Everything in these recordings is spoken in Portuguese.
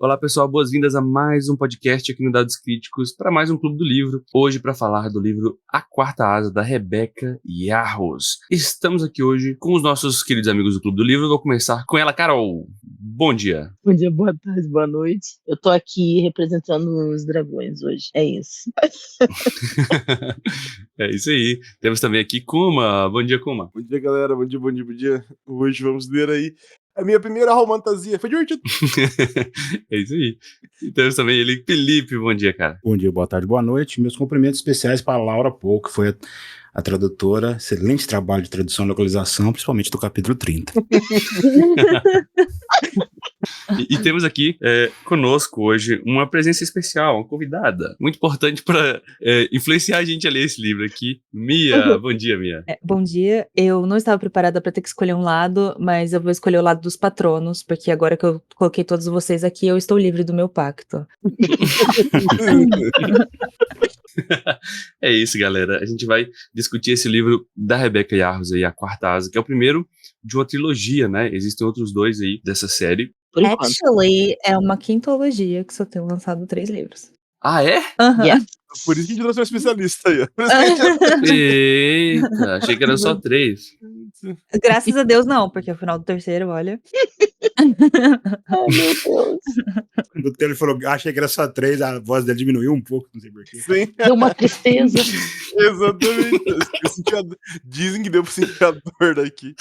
Olá pessoal, boas-vindas a mais um podcast aqui no Dados Críticos, para mais um Clube do Livro, hoje para falar do livro A Quarta Asa, da Rebeca Yarros. Estamos aqui hoje com os nossos queridos amigos do Clube do Livro. Eu vou começar com ela, Carol. Bom dia. Bom dia, boa tarde, boa noite. Eu tô aqui representando os dragões hoje, é isso. É isso aí. Temos também aqui Kuma. Bom dia, Kuma. Bom dia, galera. Bom dia. Hoje vamos ler aí a minha primeira romantasia. Foi divertido. É isso aí. E temos também ele, Felipe. Bom dia, cara. Bom dia, boa tarde, boa noite. Meus cumprimentos especiais para a Laura Pou, que foi a tradutora. Excelente trabalho de tradução e localização, principalmente do capítulo 30. E temos aqui conosco hoje uma presença especial, uma convidada muito importante para influenciar a gente a ler esse livro aqui. Mia, bom dia, Mia. Bom dia, eu não estava preparada para ter que escolher um lado, mas eu vou escolher o lado dos patronos, porque agora que eu coloquei todos vocês aqui, eu estou livre do meu pacto. É isso, galera. A gente vai discutir esse livro da Rebeca Yarros aí, A Quarta Asa, que é o primeiro de uma trilogia, né? Existem outros dois aí dessa série. Actually, é uma quintologia que só tem lançado 3 livros. Ah, é? Uhum. Yeah. Por isso que a gente trouxe um especialista aí. Eita, achei que eram só 3. Graças a Deus não, porque ao final do terceiro, olha... Ai, meu Deus. Quando ele falou, achei que era só 3, a voz dele diminuiu um pouco, não sei porquê. Sim, Deu uma tristeza. exatamente. Dizem que deu pra sentir a dor daqui.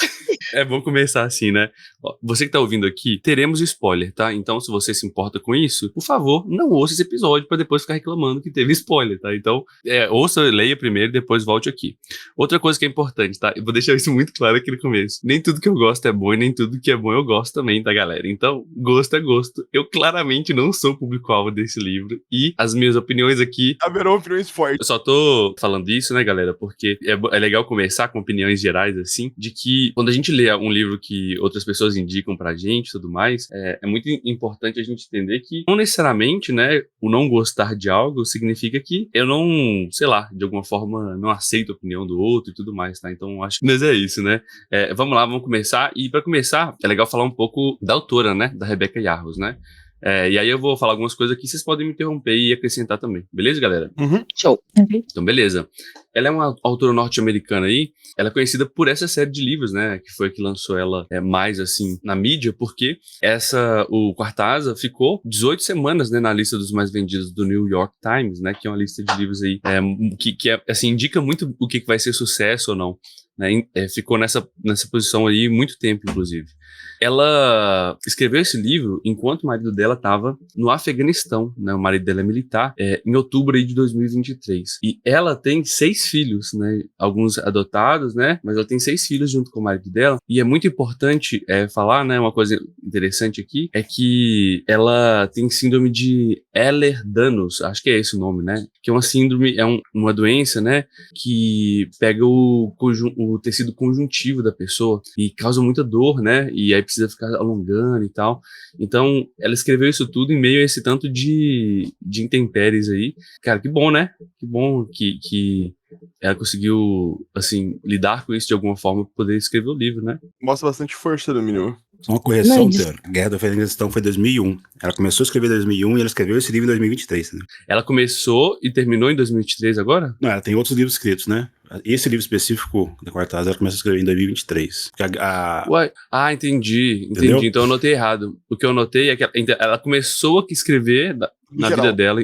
É bom começar assim, né? Ó, você que tá ouvindo aqui, teremos spoiler, tá? Então, se você se importa com isso, por favor, não ouça esse episódio pra depois ficar reclamando que teve spoiler, tá? Então, ouça, leia primeiro e depois volte aqui. Outra coisa que é importante, tá? Eu vou deixar isso muito claro aqui no começo. Nem tudo que eu gosto é bom e nem tudo que é bom eu gosto também, tá, galera? Então, gosto é gosto. Eu claramente não sou o público-alvo desse livro e as minhas opiniões aqui... Haverão opiniões fortes. Eu só tô falando isso, né, galera? Porque é legal começar com opiniões gerais, assim, de que quando a gente lê um livro que outras pessoas indicam pra gente e tudo mais, é muito importante a gente entender que não necessariamente, né, o não gostar de algo significa que eu não, sei lá, de alguma forma não aceito a opinião do outro e tudo mais, tá? Então, acho que mas é isso, né? Vamos lá, vamos começar. E pra começar, é legal falar um pouco da autora, né, da Rebeca Yarros, né? E aí eu vou falar algumas coisas aqui, vocês podem me interromper e acrescentar também. Beleza, galera? Uhum. Show. Então, beleza. Ela é uma autora norte-americana aí, ela é conhecida por essa série de livros, né, que foi a que lançou ela mais, assim, na mídia, porque o Quarta Asa ficou 18 semanas, né, na lista dos mais vendidos do New York Times, né, que é uma lista de livros aí, que assim, indica muito o que vai ser sucesso ou não, né, ficou nessa posição aí muito tempo, inclusive. Ela escreveu esse livro enquanto o marido dela estava no Afeganistão, né? O marido dela é militar, em outubro aí de 2023. E ela tem 6 filhos, né? Alguns adotados, né? Mas ela tem 6 filhos junto com o marido dela. E é muito importante falar, né? Uma coisa interessante aqui é que ela tem síndrome de Ehlers-Danlos, acho que é esse o nome, né? Que é uma síndrome, uma doença, né? Que pega o tecido conjuntivo da pessoa e causa muita dor, né? E aí precisa ficar alongando e tal. Então, ela escreveu isso tudo em meio a esse tanto de intempéries aí. Cara, que bom, né? Que bom que ela conseguiu, assim, lidar com isso de alguma forma para poder escrever o livro, né? Mostra bastante força, no mínimo. Só uma correção, Teor. A Guerra do Afeganistão foi em 2001. Ela começou a escrever em 2001 e ela escreveu esse livro em 2023, né? Ela começou e terminou em 2023 agora? Não, ela tem outros livros escritos, né? Esse livro específico da Quarta Asa, ela começa a escrever em 2023. Ué, entendi. Entendeu? Então eu anotei errado. O que eu anotei é que ela começou a escrever na vida dela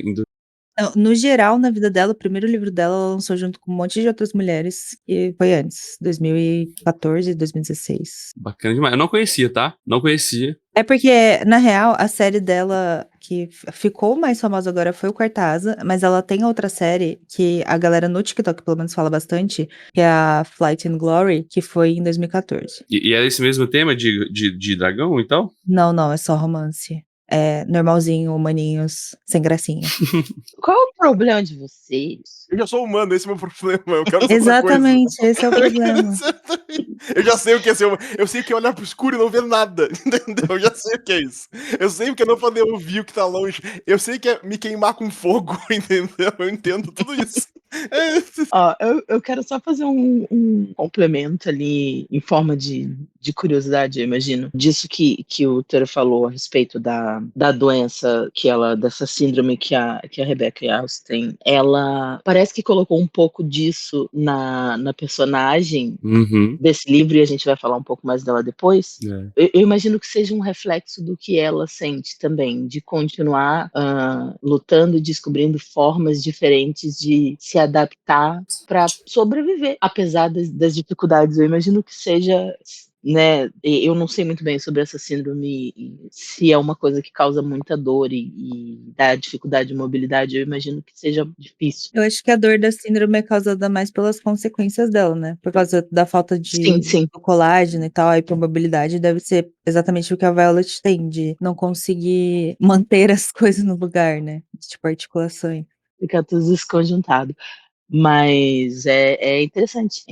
No geral, na vida dela, o primeiro livro dela ela lançou junto com um monte de outras mulheres, e foi antes, 2014, 2016. Bacana demais. Eu não conhecia, tá? Não conhecia. É porque, na real, a série dela que ficou mais famosa agora foi o Quarta Asa, mas ela tem outra série que a galera no TikTok, pelo menos, fala bastante, que é a Flight and Glory, que foi em 2014. E é esse mesmo tema de dragão e tal? Não, é só romance. É normalzinho, humaninhos, sem gracinha. Qual é o problema de vocês? Eu já sou humano, esse é o meu problema. Eu quero Exatamente, esse é o problema. Eu já sei o que é ser humano. Eu sei o que é olhar pro escuro e não ver nada. Entendeu? Eu já sei o que é isso. Eu sei o que é não poder ouvir o que tá longe. Eu sei que é me queimar com fogo, entendeu? Eu entendo tudo isso. Ó, eu quero só fazer um complemento ali em forma de de curiosidade, eu imagino, disso que o Tero falou a respeito da doença dessa síndrome que a Rebecca Yarros tem. Ela parece que colocou um pouco disso na personagem Uhum. desse livro, e a gente vai falar um pouco mais dela depois. É. Eu imagino que seja um reflexo do que ela sente também, de continuar lutando e descobrindo formas diferentes de se adaptar para sobreviver, apesar das dificuldades. Eu imagino que seja, né? Eu não sei muito bem sobre essa síndrome, se é uma coisa que causa muita dor e dá dificuldade de mobilidade. Eu imagino que seja difícil. Eu acho que a dor da síndrome é causada mais pelas consequências dela, né? Por causa da falta Sim. do colágeno e tal, a hipermobilidade deve ser exatamente o que a Violet tem, de não conseguir manter as coisas no lugar, né? Tipo, articulações. Fica tudo desconjuntado. Mas é interessante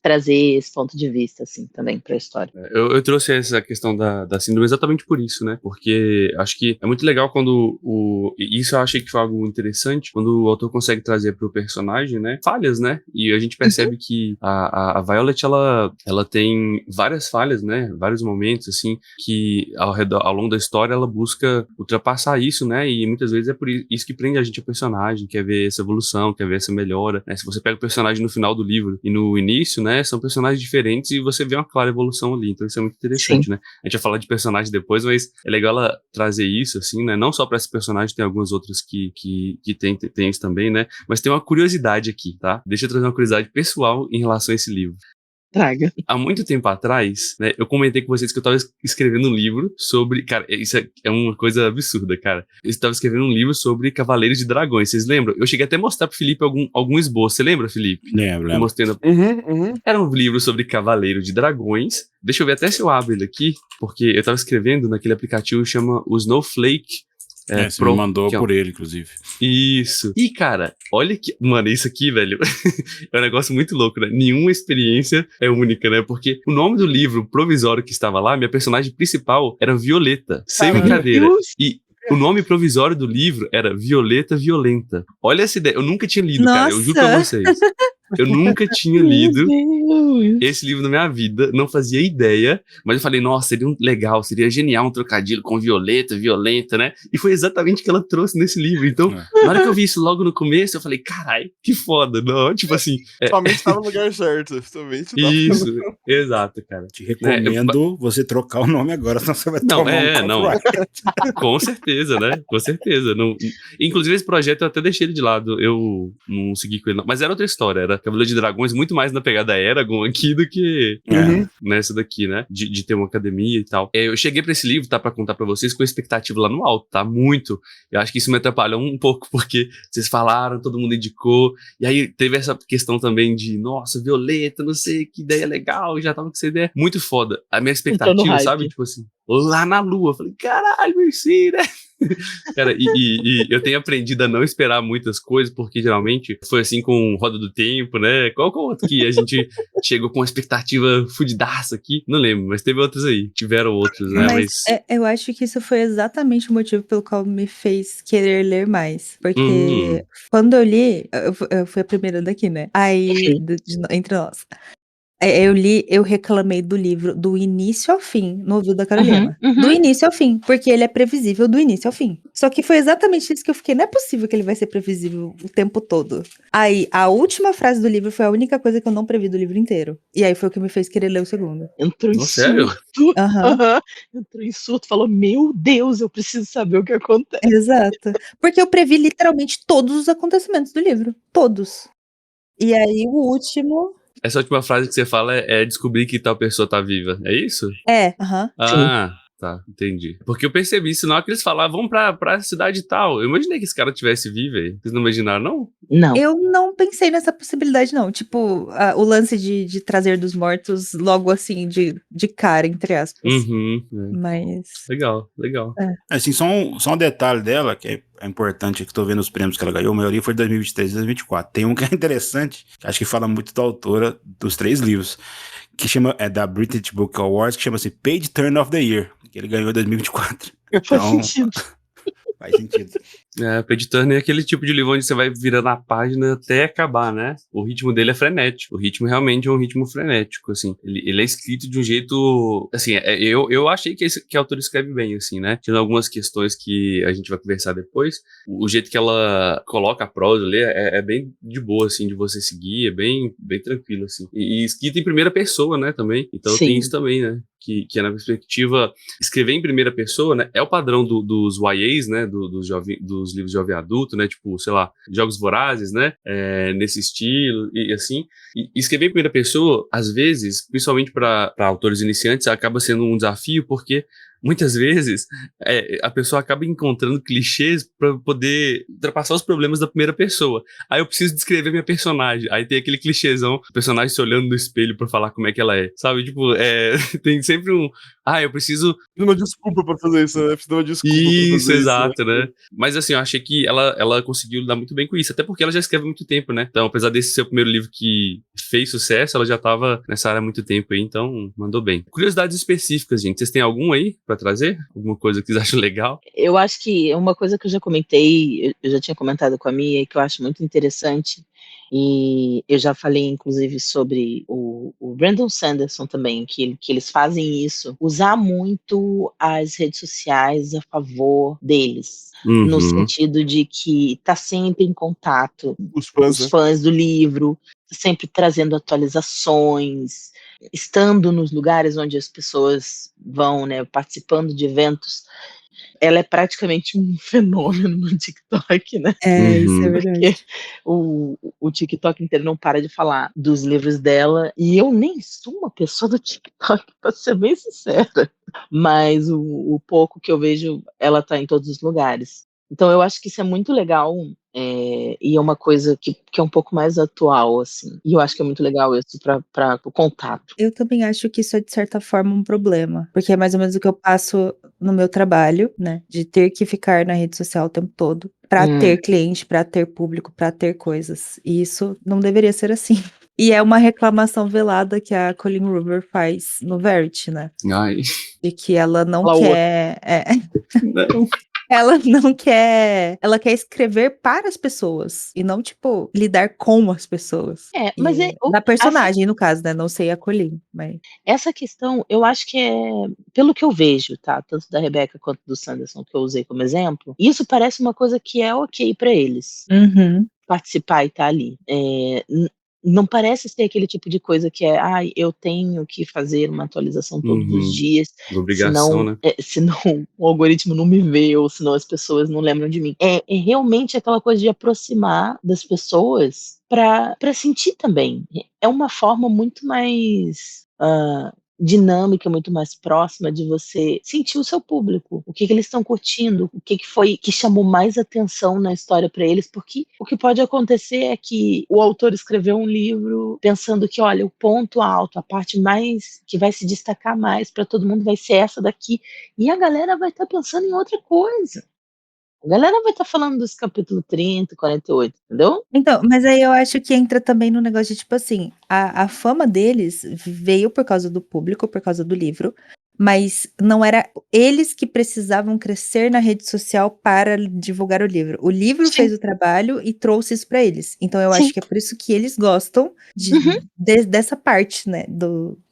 trazer esse ponto de vista, assim, também para a história. Eu trouxe essa questão da síndrome exatamente por isso, né? Porque acho que é muito legal quando isso eu achei que foi algo interessante, quando o autor consegue trazer pro personagem, né? Falhas, né? E a gente percebe que a Violet, ela tem várias falhas, né? Vários momentos, assim, que ao longo da história ela busca ultrapassar isso, né? E muitas vezes é por isso que prende a gente ao personagem, quer ver essa evolução, quer ver essa melhora, né? Se você pega o personagem no final do livro e no início, né? São personagens diferentes e você vê uma clara evolução ali. Então isso é muito interessante, Sim. né? A gente vai falar de personagem depois, mas é legal ela trazer isso, assim, né? Não só pra esse personagem, tem algumas outras que tem isso também, né? Mas tem uma curiosidade aqui, tá? Deixa eu trazer uma curiosidade pessoal em relação a esse livro. Traga. Há muito tempo atrás, né, eu comentei com vocês que eu tava escrevendo um livro sobre... Cara, isso é uma coisa absurda, cara. Eu estava escrevendo um livro sobre Cavaleiros de Dragões, vocês lembram? Eu cheguei até a mostrar pro Felipe algum esboço. Você lembra, Felipe? Lembro. Eu mostrei Uhum. Era um livro sobre Cavaleiro de Dragões. Deixa eu ver até se eu abro ele aqui, porque eu tava escrevendo naquele aplicativo que chama o Snowflake Você me mandou que é por ele, inclusive. Isso. E, cara, olha que... Mano, isso aqui, velho, é um negócio muito louco, né? Nenhuma experiência é única, né? Porque o nome do livro provisório que estava lá, minha personagem principal era Violeta. Sem brincadeira. E o nome provisório do livro era Violeta Violenta. Olha essa ideia. Eu nunca tinha lido, cara. Eu juro pra Nossa! vocês. Eu nunca tinha lido esse livro na minha vida, não fazia ideia, mas eu falei, nossa, seria legal, seria genial um trocadilho com Violeta, Violenta, né? E foi exatamente o que ela trouxe nesse livro. Então, na hora que eu vi isso logo no começo, eu falei, carai, que foda, não, tipo assim... Somente tava no lugar certo. Isso, exato, cara. Te recomendo você trocar o nome agora, senão você vai tomar não. Com certeza, né? Com certeza. Não... Inclusive, esse projeto eu até deixei ele de lado, eu não segui com ele, não. Mas era outra história, era Cavaleiro de Dragões, muito mais na pegada Eragon aqui do que nessa daqui, né? De ter uma academia e tal. Eu cheguei pra esse livro, tá? Pra contar pra vocês, com a expectativa lá no alto, tá? Muito. Eu acho que isso me atrapalhou um pouco, porque vocês falaram, todo mundo indicou, e aí teve essa questão também de, nossa, Violeta, não sei, que ideia legal, já tava com essa ideia muito foda. A minha expectativa, sabe? Tipo assim, lá na lua. Eu falei, caralho, Mercy, né? Cara, e eu tenho aprendido a não esperar muitas coisas, porque geralmente foi assim com Roda do Tempo, né? Qual outro que a gente chegou com uma expectativa fudidaça aqui? Não lembro, mas teve outros aí. Tiveram outros, né? Mas eu acho que isso foi exatamente o motivo pelo qual me fez querer ler mais. Porque quando eu li, eu fui a primeira daqui, né? Aí, entre nós. Eu li, eu reclamei do livro do início ao fim, no ouvido da Carolina. Do início ao fim, porque ele é previsível do início ao fim. Só que foi exatamente isso que eu fiquei, não é possível que ele vai ser previsível o tempo todo. Aí, a última frase do livro foi a única coisa que eu não previ do livro inteiro. E aí foi o que me fez querer ler o segundo. Entrou em sério? surto. Entrou em surto, falou, meu Deus, eu preciso saber o que acontece. Exato. Porque eu previ literalmente todos os acontecimentos do livro. Todos. E aí, o último... Essa última frase que você fala é descobrir que tal pessoa tá viva, é isso? É, Tá, entendi. Porque eu percebi isso na hora que eles falavam, vamos pra cidade e tal. Eu imaginei que esse cara tivesse vivo aí. Vocês não imaginaram, não? Não. Eu não pensei nessa possibilidade, não. Tipo, o lance de trazer dos mortos logo assim, de cara, entre aspas. Mas... Legal. Assim, só um detalhe dela, que é importante, que eu tô vendo os prêmios que ela ganhou, a maioria foi de 2023 e 2024. Tem um que é interessante, que acho que fala muito da autora dos 3 livros, que é da British Book Awards, que chama-se Page Turn of the Year, que ele ganhou em 2024. Então, Faz sentido. Page Turner é aquele tipo de livro onde você vai virando a página até acabar, né? O ritmo dele é frenético. O ritmo realmente é um ritmo frenético, assim. Ele é escrito de um jeito... Assim, eu achei que a autora escreve bem, assim, né? Tendo algumas questões que a gente vai conversar depois. O jeito que ela coloca a prosa ali é bem de boa, assim, de você seguir. É bem tranquilo, assim. E escrito em primeira pessoa, né, também. Então tem Sim. isso também, né? Que é na perspectiva, escrever em primeira pessoa, né, é o padrão dos YAs, né, dos livros de jovem adulto, né, tipo, sei lá, Jogos Vorazes, né, nesse estilo, e assim, e escrever em primeira pessoa, às vezes, principalmente para autores iniciantes, acaba sendo um desafio, porque muitas vezes a pessoa acaba encontrando clichês para poder ultrapassar os problemas da primeira pessoa. Aí eu preciso descrever minha personagem. Aí tem aquele clichêzão, o personagem se olhando no espelho para falar como é que ela é. Sabe? Tipo, tem sempre um... eu preciso... Precisa uma desculpa pra fazer isso, né? Precisa de uma desculpa pra Isso, fazer isso, né? exato, né? Mas assim, eu achei que ela conseguiu lidar muito bem com isso, até porque ela já escreve há muito tempo, né? Então, apesar desse ser o primeiro livro que fez sucesso, ela já tava nessa área há muito tempo aí, então mandou bem. Curiosidades específicas, gente. Vocês têm algum aí pra trazer? Alguma coisa que vocês acham legal? Eu acho que uma coisa que eu já comentei, eu já tinha comentado com a Mia, que eu acho muito interessante, e eu já falei, inclusive, sobre o Brandon Sanderson também, que eles fazem isso, usar muito as redes sociais a favor deles. No Uhum. sentido de que tá sempre em contato Os fãs, os né? fãs do livro, sempre trazendo atualizações, estando nos lugares onde as pessoas vão, né, participando de eventos. Ela é praticamente um fenômeno no TikTok, né? Isso é Uhum. verdade. Porque o TikTok inteiro não para de falar dos livros dela, e eu nem sou uma pessoa do TikTok, pra ser bem sincera, mas o pouco que eu vejo, ela tá em todos os lugares. Então eu acho que isso é muito legal, e é uma coisa que é um pouco mais atual, assim, e eu acho que é muito legal isso para o contato. Eu também acho que isso é, de certa forma, um problema, porque é mais ou menos o que eu passo no meu trabalho, né, de ter que ficar na rede social o tempo todo para ter cliente, para ter público, para ter coisas, e isso não deveria ser assim. E é uma reclamação velada que a Colleen Hoover faz no Verity, né, Ai, de que ela não Fala outra. quer não. ela não quer ela quer escrever para as pessoas, e não, tipo, lidar com as pessoas. Mas Da personagem, no caso, né, não sei a Colleen, mas... essa questão, eu acho que pelo que eu vejo, tá? Tanto da Rebecca quanto do Sanderson, que eu usei como exemplo, isso parece uma coisa que é ok para eles Uhum. participar e estar ali. Não parece ser aquele tipo de coisa que eu tenho que fazer uma atualização todos os Uhum. dias, Obrigação, senão, né? senão o algoritmo não me vê, ou senão as pessoas não lembram de mim. É realmente aquela coisa de aproximar das pessoas para sentir também. É uma forma muito mais dinâmica, muito mais próxima de você sentir o seu público, o que eles estão curtindo, o que foi que chamou mais atenção na história para eles, porque o que pode acontecer é que o autor escreveu um livro pensando que, olha, o ponto alto, a parte mais que vai se destacar mais para todo mundo vai ser essa daqui, e a galera vai estar pensando em outra coisa. A galera vai estar falando dos capítulos 30, 48, entendeu? Então, mas aí eu acho que entra também no negócio de, tipo assim, a fama deles veio por causa do público, por causa do livro, mas não era eles que precisavam crescer na rede social para divulgar o livro. O livro Sim. fez o trabalho e trouxe isso para eles. Então eu Sim. acho que é por isso que eles gostam dessa parte, né,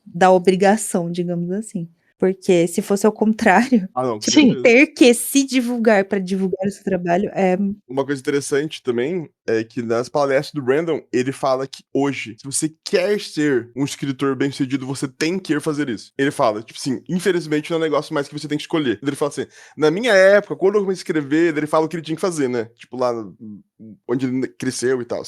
da obrigação, digamos assim. Porque se fosse ao contrário, Ah, não, com Sim. certeza. ter que se divulgar para divulgar esse trabalho é... Uma coisa interessante também é que nas palestras do Brandon, ele fala que hoje, se você quer ser um escritor bem-sucedido, você tem que fazer isso. Ele fala, tipo assim, infelizmente não é um negócio mais que você tem que escolher. Ele fala assim, na minha época, quando eu comecei a escrever, ele fala o que ele tinha que fazer, né? Tipo, lá onde ele cresceu e tal.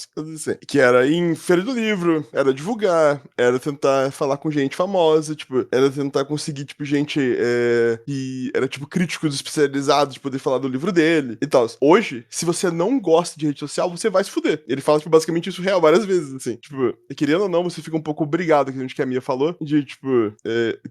Que era ir em feira do livro, era divulgar, era tentar falar com gente famosa, tipo, era tentar conseguir, tipo, gente que era, tipo, críticos especializados de poder falar do livro dele e tal. Hoje, se você não gosta de rede social, você vai se fuder. Ele fala, tipo, basicamente isso real várias vezes, assim. Tipo, querendo ou não, você fica um pouco obrigado, que a Mia falou, de, tipo,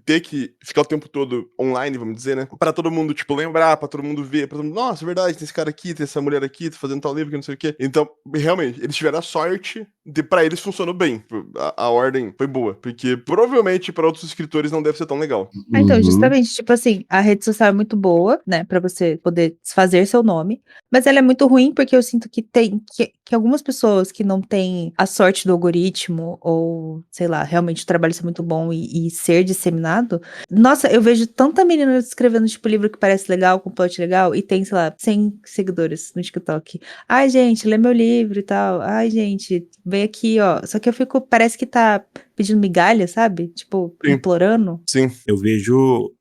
ter que ficar o tempo todo online, vamos dizer, né? Pra todo mundo, tipo, lembrar, pra todo mundo ver, pra todo mundo, nossa, é verdade, tem esse cara aqui, tem essa mulher aqui, tá fazendo tal livro que não sei o quê. Então, realmente, eles tiveram a sorte pra eles funcionou bem. A ordem foi boa. Porque provavelmente pra outros escritores não deve ser tão legal. Então, Uhum. justamente, tipo assim, a rede social é muito boa, né, pra você poder desfazer seu nome, mas ela é muito ruim porque eu sinto que que algumas pessoas que não têm a sorte do algoritmo, ou, sei lá, realmente o trabalho ser muito bom e ser disseminado. Nossa, eu vejo tanta menina escrevendo, tipo, livro que parece legal, com plot legal, e tem, sei lá, 100 seguidores no TikTok. Ai, gente, lê meu livro e tal. Ai, gente, vem aqui, ó. Só que eu fico, parece que tá pedindo migalha, sabe? Tipo, Sim. implorando. Sim. Eu vejo,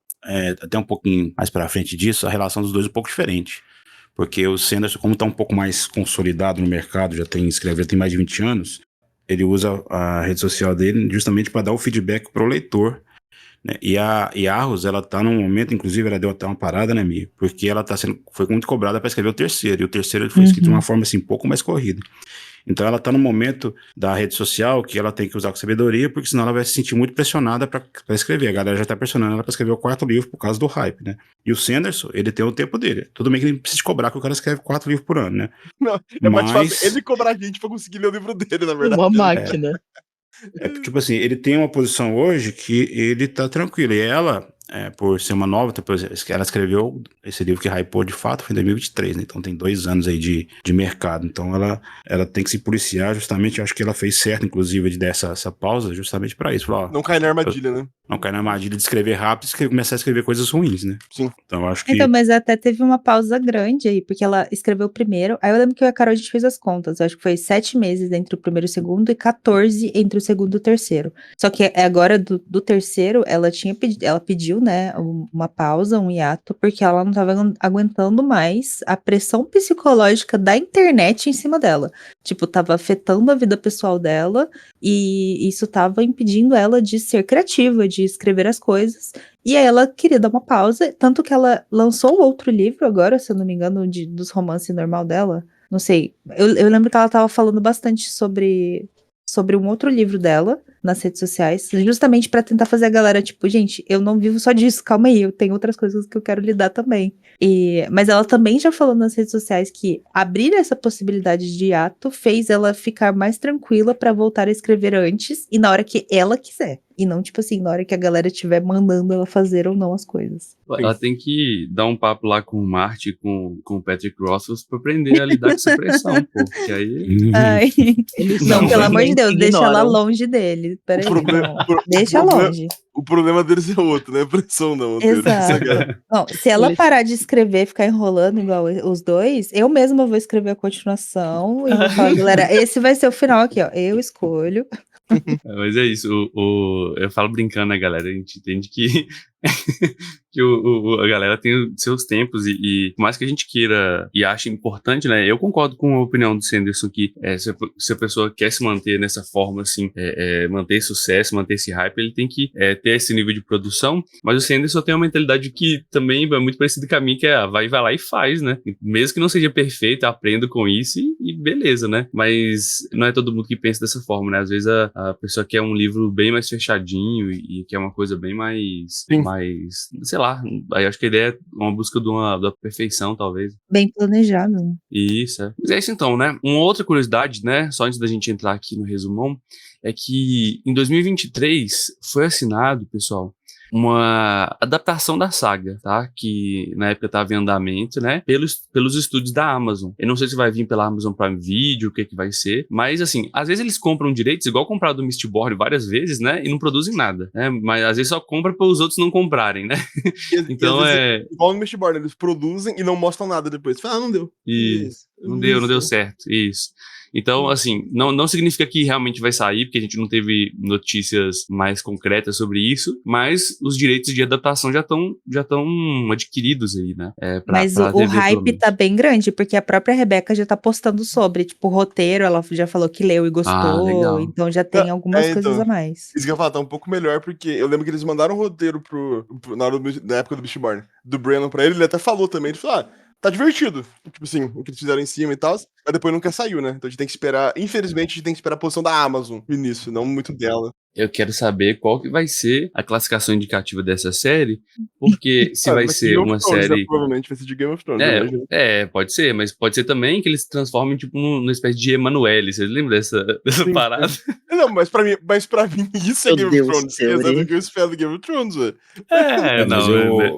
até um pouquinho mais pra frente disso, a relação dos dois um pouco diferente. Porque o Sanderson, como tá um pouco mais consolidado no mercado, já tem mais de 20 anos, ele usa a rede social dele justamente para dar o feedback pro leitor, né? E a Arros, ela tá num momento, inclusive, ela deu até uma parada, né, Mi? Porque ela foi muito cobrada para escrever o terceiro, e o terceiro ele foi escrito de uma forma, assim, um pouco mais corrida. Então ela tá no momento da rede social que ela tem que usar com sabedoria, porque senão ela vai se sentir muito pressionada pra escrever. A galera já tá pressionando ela pra escrever o 4º livro por causa do hype, né? E o Sanderson, ele tem o tempo dele. Tudo bem que ele precisa cobrar que o cara escreve 4 livros por ano, né? Não, é mais fácil ele cobrar a gente pra conseguir ler o livro dele, na verdade. Uma máquina. Tipo assim, ele tem uma posição hoje que ele tá tranquilo. E ela, por ser uma nova, ela escreveu esse livro que hypou de fato, foi em 2023, né? Então tem 2 anos aí de mercado. Então ela tem que se policiar justamente. Eu acho que ela fez certo, inclusive, de dar essa pausa justamente pra isso. Falou, ó, Não cai na armadilha, né? não cair na armadilha de escrever rápido e começar a escrever coisas ruins, né? Sim. Então eu acho que. Então, mas até teve uma pausa grande aí, porque ela escreveu o primeiro. Aí eu lembro que eu e a Carol, a gente fez as contas. Eu acho que foi 7 meses entre o primeiro e o segundo, e 14 entre o segundo e o terceiro. Só que agora, do terceiro, ela pediu, né, uma pausa, um hiato, porque ela não tava aguentando mais a pressão psicológica da internet em cima dela. Tipo, tava afetando a vida pessoal dela, e isso tava impedindo ela de ser criativa, de escrever as coisas. E aí ela queria dar uma pausa, tanto que ela lançou outro livro agora, se eu não me engano, dos romances normal dela. Não sei. Eu lembro que ela tava falando bastante sobre um outro livro dela nas redes sociais, justamente pra tentar fazer a galera, tipo, gente, eu não vivo só disso, calma aí, eu tenho outras coisas que eu quero lidar também. Mas ela também já falou nas redes sociais que abrir essa possibilidade de hiato fez ela ficar mais tranquila pra voltar a escrever antes e na hora que ela quiser. E não, tipo assim, na hora que a galera estiver mandando ela fazer ou não as coisas. Ela tem que dar um papo lá com o Marty, com o Patrick Rothfuss, pra aprender a lidar com essa pressão, pô. Porque aí. Ai. Eles Não, são pelo amor de Deus, deixa ela ignoram. longe dele. Peraí, não. o Deixa problema- longe. O problema deles é outro, né? Pressão não. Exato. Não, se ela Eles- parar de escrever, ficar enrolando igual os dois, eu mesma vou escrever a continuação e vou falar, galera, esse vai ser o final aqui, ó. Eu escolho. Mas é isso, eu falo brincando, né, galera? A gente entende que, que a galera tem os seus tempos e por mais que a gente queira e ache importante, né? Eu concordo com a opinião do Sanderson que se a pessoa quer se manter nessa forma, assim, manter sucesso, manter esse hype, ele tem que ter esse nível de produção, mas o Sanderson tem uma mentalidade que também é muito parecida com a minha, que vai lá e faz, né? Mesmo que não seja perfeito, aprendo com isso e beleza, né? Mas não é todo mundo que pensa dessa forma, né? Às vezes a pessoa quer um livro bem mais fechadinho e quer uma coisa bem mais, sei lá, aí acho que a ideia é uma busca da perfeição, talvez. Bem planejado. Isso, é. Mas é isso então, né? Uma outra curiosidade, né, só antes da gente entrar aqui no resumão, é que em 2023 foi assinado, pessoal, uma adaptação da saga, tá? Que na época estava em andamento, né? Pelos estúdios da Amazon. Eu não sei se vai vir pela Amazon Prime Video, o que vai ser, mas assim, às vezes eles compram direitos, igual compraram do Mistborn várias vezes, né? E não produzem nada, né? Mas às vezes só compra para os outros não comprarem, né? Então igual no Mistborn, eles produzem e não mostram nada depois. Fala, não deu. Isso. Não deu certo. Isso. Então, assim, não significa que realmente vai sair, porque a gente não teve notícias mais concretas sobre isso, mas os direitos de adaptação já estão adquiridos aí, né? Mas o hype tá bem grande, porque a própria Rebeca já tá postando sobre, tipo, o roteiro, ela já falou que leu e gostou, legal. então já tem algumas coisas a mais. Isso que eu ia falar, tá um pouco melhor, porque eu lembro que eles mandaram um roteiro na época do Mistborn, do Brandon pra ele até falou também, ele falou, tá divertido. Tipo assim, o que eles fizeram em cima e tal. Mas depois nunca saiu, né? Então a gente tem que esperar. Infelizmente, a gente tem que esperar a posição da Amazon no início, não muito dela. Eu quero saber qual que vai ser a classificação indicativa dessa série, porque se vai Vai ser Game of uma Thrones, né? série. Provavelmente vai ser de Game of Thrones, eu imagino. Pode ser, mas pode ser também que eles se transformem tipo numa espécie de Emanuele. Vocês lembram dessa Sim, parada? Não, mas pra mim isso é Meu Game of Deus, Thrones. É Theory. exatamente o que eu espero do Game of Thrones, velho. Mas Não,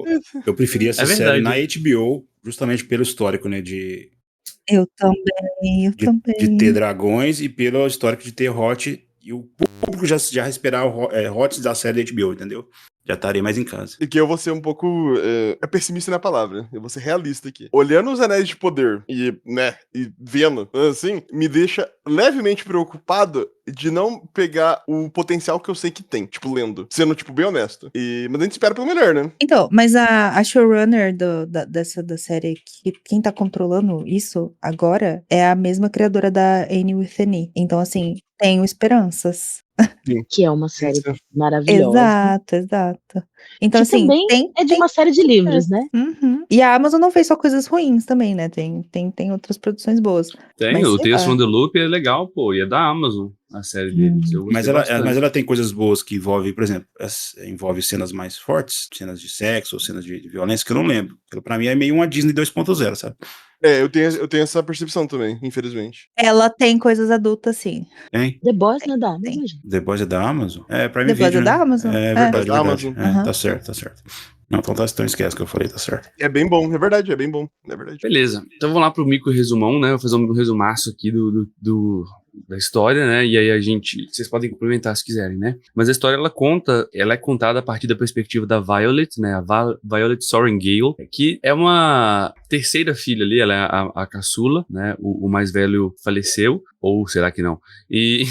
eu preferi essa é série na verdade. HBO, justamente pelo histórico, né, de Eu também, eu ter também. dragões e pelo histórico de ter Hot, e o público já esperar Hot da série da HBO, entendeu? Já estaria mais em casa. E que eu vou ser um pouco pessimista na palavra. Eu vou ser realista aqui. Olhando os Anéis de Poder e, né, e vendo, assim, me deixa levemente preocupado de não pegar o potencial que eu sei que tem, tipo, lendo. Sendo, tipo, bem honesto. Mas a gente espera pelo melhor, né? Então, mas a showrunner da série, quem tá controlando isso agora é a mesma criadora da Anne with an E. Então, assim, tenho esperanças. Que é uma série Sim. maravilhosa. Exato. Então, Que assim, também é de uma série de livros, né? Uhum. E a Amazon não fez só coisas ruins também, né? Tem outras produções boas. Tem, Mas o sei Tales lá. from the Loop é legal, pô, e é da Amazon, a série deles. Eu Mas gostei bastante. ela tem coisas boas que envolvem, por exemplo, envolve cenas mais fortes, cenas de sexo ou cenas de violência, que eu não lembro. Pra mim é meio uma Disney 2.0, sabe? Eu tenho essa percepção também, infelizmente. Ela tem coisas adultas, sim. Hein? The Boys não é da Tem. Amazon, gente. The Boys é da Amazon? É, Prime The Boys Video, é da né? Amazon? É É. verdade, Da Amazon. Aham. Tá certo. Não, então esquece que eu falei, tá certo. É bem bom, é verdade, é bem bom. É verdade. Beleza, então vamos lá pro micro resumão, né? Vou fazer um resumaço aqui da história, né? E aí vocês podem complementar se quiserem, né? Mas a história ela é contada a partir da perspectiva da Violet, né? A Violet Soren Gale, que é uma terceira filha ali, ela é a caçula, né? O mais velho faleceu, ou será que não? E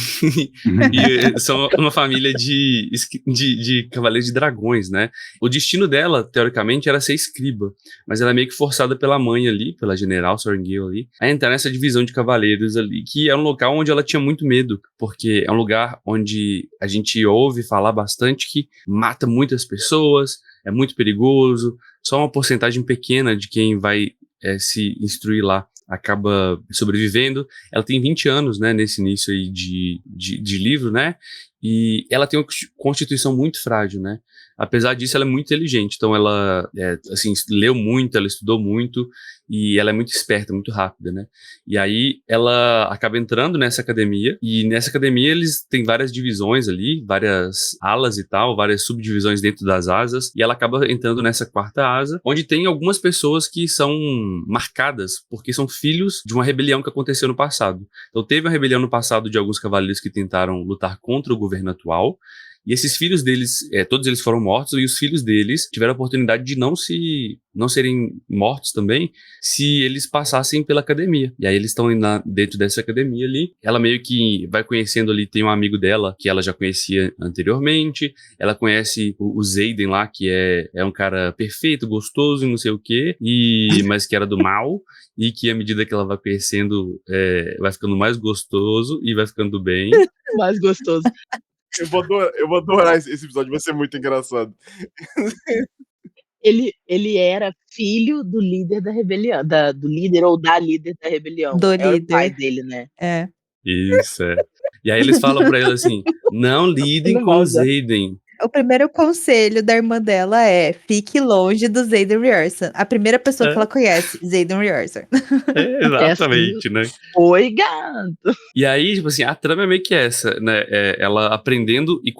são uma família de cavaleiros de dragões, né? O destino dela, teoricamente, era ser escriba, mas ela é meio que forçada pela mãe ali, pela general Soren Gale ali, a entrar nessa divisão de cavaleiros ali, que é um local onde ela tinha muito medo, porque é um lugar onde a gente ouve falar bastante que mata muitas pessoas, é muito perigoso, só uma porcentagem pequena de quem vai se instruir lá acaba sobrevivendo. Ela tem 20 anos, né, nesse início aí de livro, né, e ela tem uma constituição muito frágil, né. Apesar disso, ela é muito inteligente, então ela, assim, leu muito, ela estudou muito, e ela é muito esperta, muito rápida, né. E aí, ela acaba entrando nessa academia, e nessa academia eles têm várias divisões ali, várias alas e tal, várias subdivisões dentro das asas, e ela acaba entrando nessa quarta asa, onde tem algumas pessoas que são marcadas, porque são filhos de uma rebelião que aconteceu no passado. Então, teve uma rebelião no passado de alguns cavaleiros que tentaram lutar contra o governo atual, e esses filhos deles, todos eles foram mortos, e os filhos deles tiveram a oportunidade de não serem mortos também, se eles passassem pela academia. E aí eles estão dentro dessa academia ali. Ela meio que vai conhecendo ali, tem um amigo dela que ela já conhecia anteriormente. Ela conhece o Xaden lá, que é um cara perfeito, gostoso e não sei o quê, mas que era do mal. E que à medida que ela vai conhecendo, vai ficando mais gostoso e vai ficando bem. Mais gostoso. Eu vou adorar esse episódio, vai ser muito engraçado. Ele era filho do líder da rebelião, do líder ou da líder da rebelião. Do Era o pai líder. dele, né? É. Isso, E aí eles falam pra ela assim, não lidem com o Xaden. O primeiro conselho da irmã dela é: fique longe do Xaden Riordan. A primeira pessoa que ela conhece, Xaden Riordan. Exatamente, né? Oi, gato. E aí, tipo assim, a trama é meio que essa, né? Ela aprendendo e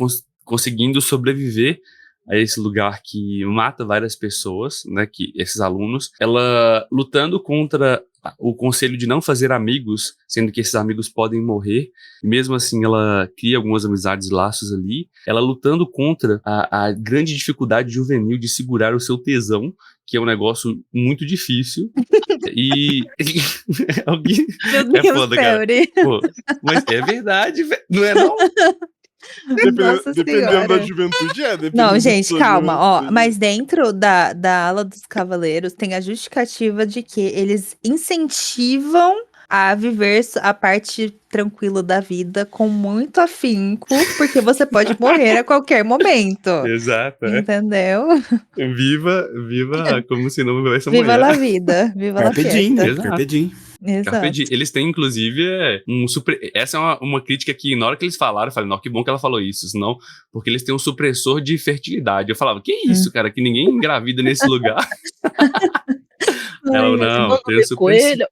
conseguindo sobreviver a esse lugar que mata várias pessoas, né? Que esses alunos, ela lutando contra o conselho de não fazer amigos, sendo que esses amigos podem morrer, e mesmo assim ela cria algumas amizades e laços ali, ela lutando contra a grande dificuldade juvenil de segurar o seu tesão, que é um negócio muito difícil, e alguém... Meu Deus, foda, cara. Pô, mas é verdade, não é não? Dependendo da juventude, Não, gente, calma, ó. Mas dentro da ala dos cavaleiros tem a justificativa de que eles incentivam a viver a parte tranquila da vida com muito afinco, porque você pode morrer a qualquer momento. Exato, Entendeu? Viva como se não houvesse Viva amanhã. la vida, viva la Carpe diem, fiesta. né? Exato. Carpe diem. Carpe diem. Exato. Eles têm, inclusive, essa é uma crítica que, na hora que eles falaram, eu falei, não, que bom que ela falou isso, senão, porque eles têm um supressor de fertilidade. Eu falava, que isso, cara, que ninguém engravida nesse lugar. Ela, não, Vamos tem o ver supressor. coelho.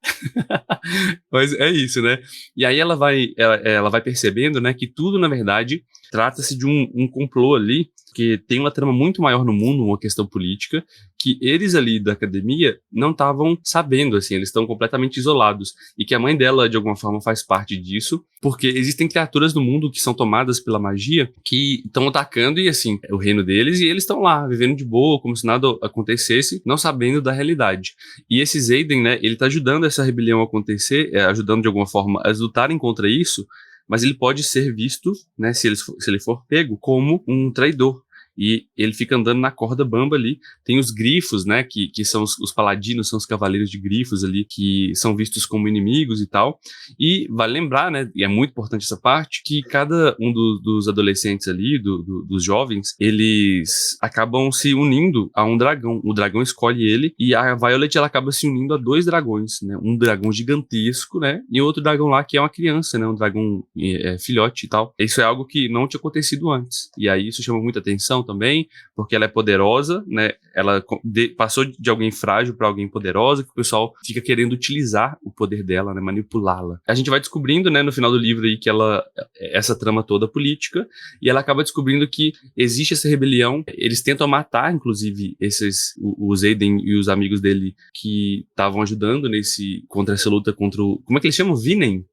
Mas é isso, né? E aí ela vai percebendo, né, que tudo, na verdade, trata-se de um complô ali, que tem uma trama muito maior no mundo, uma questão política, que eles ali da academia não estavam sabendo, assim, eles estão completamente isolados, e que a mãe dela, de alguma forma, faz parte disso, porque existem criaturas no mundo que são tomadas pela magia, que estão atacando, e assim, é o reino deles, e eles estão lá, vivendo de boa, como se nada acontecesse, não sabendo da realidade. E esse Xaden, né, ele tá ajudando essa rebelião a acontecer, ajudando de alguma forma a lutarem contra isso, mas ele pode ser visto, né, se ele for pego, como um traidor. E ele fica andando na corda bamba ali. Tem os grifos, né, que são os paladinos, são os cavaleiros de grifos ali, que são vistos como inimigos e tal. E vale lembrar, né, e é muito importante essa parte, que cada um dos adolescentes ali, dos jovens, eles acabam se unindo a um dragão. O dragão escolhe ele, e a Violet, ela acaba se unindo a 2 dragões, né, um dragão gigantesco, né, e outro dragão lá que é uma criança, né, um dragão filhote e tal. Isso é algo que não tinha acontecido antes. E aí isso chama muita atenção também, porque ela é poderosa, né? Ela passou de alguém frágil para alguém poderosa, que o pessoal fica querendo utilizar o poder dela, né? Manipulá-la. A gente vai descobrindo, né, no final do livro aí, que essa trama toda política, e ela acaba descobrindo que existe essa rebelião. Eles tentam matar, inclusive, o Xaden e os amigos dele que estavam ajudando contra essa luta contra o... Como é que eles chamam? Vinen?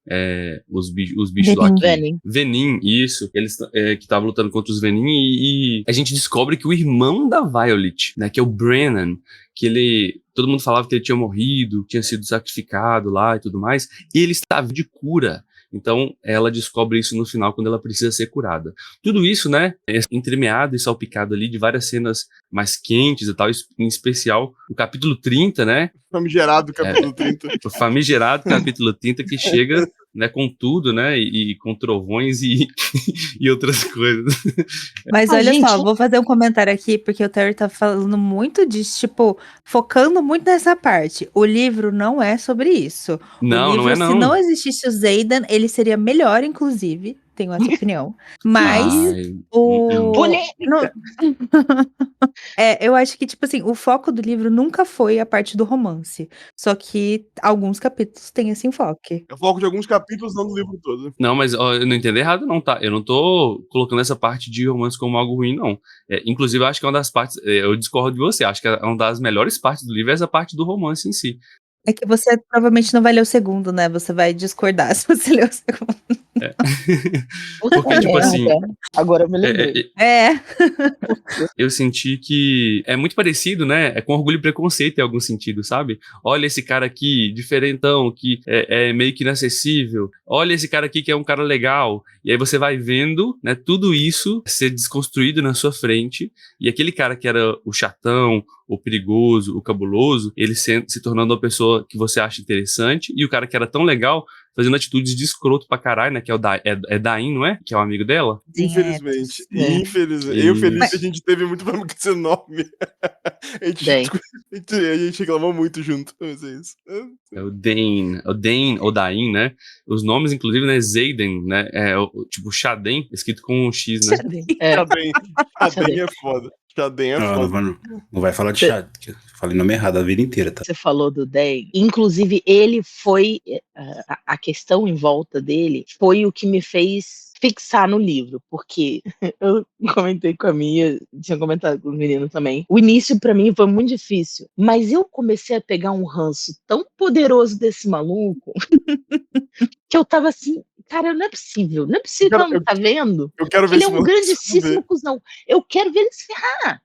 Os bichos lá que... Venin, isso. Eles que estavam lutando contra os Venin, e a gente descobre que o irmão da Violet, né, que é o Brennan, que todo mundo falava que ele tinha morrido, tinha sido sacrificado lá e tudo mais, e ele estava de cura. Então, ela descobre isso no final, quando ela precisa ser curada. Tudo isso, né, é entremeado e salpicado ali de várias cenas mais quentes e tal, em especial o capítulo 30, né? Famigerado capítulo 30. O famigerado capítulo 30 que chega, né, com tudo, né, e com trovões e outras coisas. Mas olha só, vou fazer um comentário aqui, porque o Terry tá falando muito disso, tipo, focando muito nessa parte. O livro não é sobre isso. Não, o livro, não é não. Se não existisse o Xaden, ele seria melhor, inclusive. Tenho essa opinião. Mas eu acho que, tipo assim, o foco do livro nunca foi a parte do romance. Só que alguns capítulos têm esse enfoque. É o foco de alguns capítulos, não do livro todo. Não, mas ó, eu não entendi errado, não, tá? Eu não tô colocando essa parte de romance como algo ruim, não. Inclusive, eu acho que é uma das partes. Eu discordo de você. Acho que é uma das melhores partes do livro essa parte do romance em si. É que você provavelmente não vai ler o segundo, né? Você vai discordar se você ler o segundo. Porque, tipo assim... Agora eu me lembrei. Eu senti que é muito parecido, né? É com Orgulho e Preconceito em algum sentido, sabe? Olha esse cara aqui, diferentão, que é meio que inacessível. Olha esse cara aqui que é um cara legal. E aí você vai vendo, né, tudo isso ser desconstruído na sua frente. E aquele cara que era o chatão, o perigoso, o cabuloso, ele se tornando uma pessoa que você acha interessante. E o cara que era tão legal, fazendo atitudes de escroto pra caralho, né? Que é o Dain, não é? Que é o amigo dela. Infelizmente. Infelizmente. Eu feliz que a gente teve muito problema com esse nome. A gente reclamou muito junto. Mas é isso. É o Dain, ou Dain, né? Os nomes, inclusive, né? Xaden, né? Tipo Xaden, escrito com um X, né? Xaden é foda. Xaden é foda. Não vai falar de Xaden, que eu falei nome errado a vida inteira, tá? Você falou do Dain. Inclusive, ele foi... A questão em volta dele foi o que me fez fixar no livro, porque eu comentei com a Mia, tinha comentado com o menino também. O início pra mim foi muito difícil, mas eu comecei a pegar um ranço tão poderoso desse maluco que eu tava assim, cara, não é possível que não tá vendo. Eu quero ver ele é um grandíssimo cuzão. Eu quero ver ele se ferrar.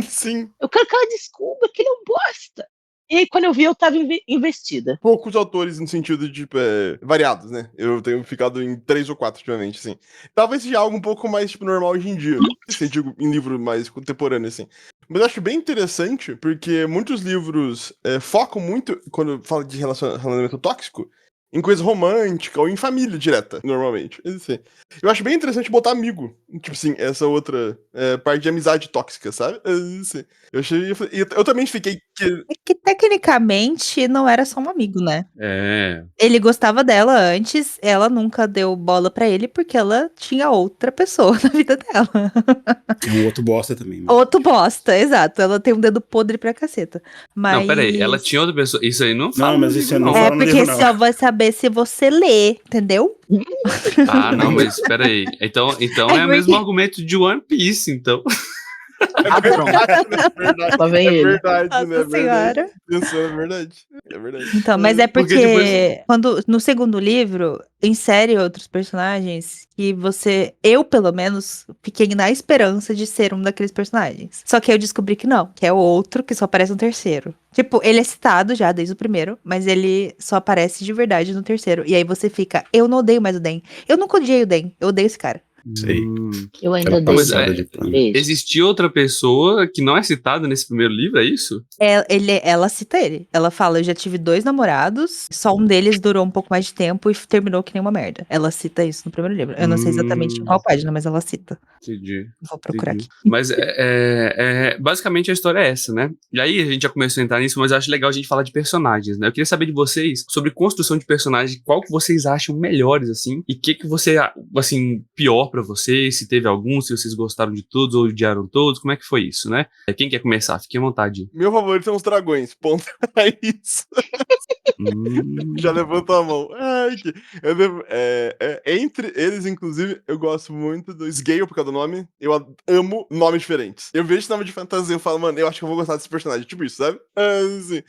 Sim. Eu quero que ela descubra que ele é um bosta. E aí, quando eu vi, eu tava investida. Poucos autores no sentido de, tipo, variados, né? Eu tenho ficado em 3 ou 4 ultimamente, assim. Talvez seja algo um pouco mais, tipo, normal hoje em dia. Assim, digo, em livro mais contemporâneo, assim. Mas eu acho bem interessante, porque muitos livros focam muito, quando fala de relacionamento tóxico, em coisa romântica ou em família direta, normalmente. Assim, eu acho bem interessante botar amigo. Tipo assim, essa outra parte de amizade tóxica, sabe? Assim, eu também fiquei. É que tecnicamente não era só um amigo, né? É. Ele gostava dela antes, ela nunca deu bola pra ele porque ela tinha outra pessoa na vida dela. Tem um outro bosta também. Mas... Outro bosta, exato. Ela tem um dedo podre pra caceta. Não, Mas. peraí, ela tinha outra pessoa. Isso aí não fala Não, no mas isso livro, não não. fala É no porque livro, não. só vai saber se você lê, entendeu? Ah, não, mas peraí. Então É é o porque- mesmo argumento de One Piece, então. Ah, pronto. Lá vem É ele. verdade, Nossa né? É verdade. senhora. Pensando, é verdade. É verdade. Então, mas é Porque, porque tipo, quando no segundo livro insere outros personagens que eu pelo menos fiquei na esperança de ser um daqueles personagens. Só que eu descobri que não, que é o outro que só aparece no terceiro. Tipo, ele é citado já desde o primeiro, mas ele só aparece de verdade no terceiro. E aí você fica, eu não odeio mais o Den. Eu nunca odiei o Den, eu odeio esse cara. Sei. Eu ainda Aquela dei. mas passada de pano. Beijo. existia outra pessoa que não é citada nesse primeiro livro, é isso? Ela cita ele. Ela fala, eu já tive 2 namorados, só um deles durou um pouco mais de tempo e terminou que nem uma merda. Ela cita isso no primeiro livro. Eu não sei exatamente em qual página, mas ela cita. Entendi. Vou procurar Entendi. aqui. Mas basicamente a história é essa, né? E aí a gente já começou a entrar nisso, mas eu acho legal a gente falar de personagens, né? Eu queria saber de vocês sobre construção de personagens, qual que vocês acham melhores, assim, e o que você, assim, pior pra vocês, se teve algum, se vocês gostaram de todos ou odiaram todos, como é que foi isso, né? Quem quer começar? Fique à vontade. Meu favorito são os dragões. Ponto. É isso. Já Hum, levantou a mão. Ai, entre eles, inclusive, eu gosto muito do Sgale por causa do nome. Eu amo nomes diferentes. Eu vejo esse nome de fantasia e falo, mano, eu acho que eu vou gostar desse personagem. Tipo isso, sabe? Assim,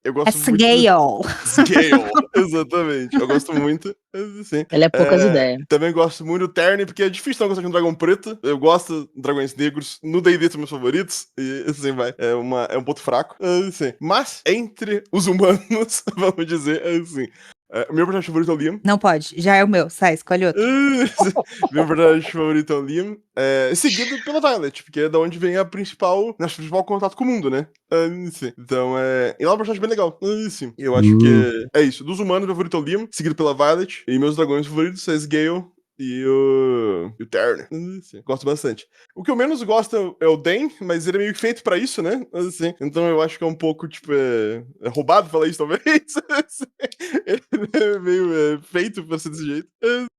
eu gosto Essa muito Gale. Sgale, exatamente. Eu gosto muito. Assim, Ele é poucas ideias. também gosto muito do Terni, porque é difícil não gostar de um dragão preto. Eu gosto de dragões negros. No D&D são meus favoritos. E assim vai. É um ponto fraco. Assim. Mas, entre os humanos, vamos dizer assim. O meu personagem favorito é o Liam. Não pode, já é o meu. Sai, escolhe outro. Meu personagem favorito é o Liam. Seguido pela Violet, porque é da onde vem nosso principal contato com o mundo, né? Sim. Então, ela é um personagem bem legal. Sim. Eu acho que é isso. Dos humanos, meu favorito é o Liam, seguido pela Violet. E meus dragões favoritos são Sgale e o Terni. Gosto bastante. O que eu menos gosto é o Den, mas ele é meio feito pra isso, né? Assim, então eu acho que é um pouco, tipo, roubado falar isso, talvez. Ele é meio feito pra ser desse jeito.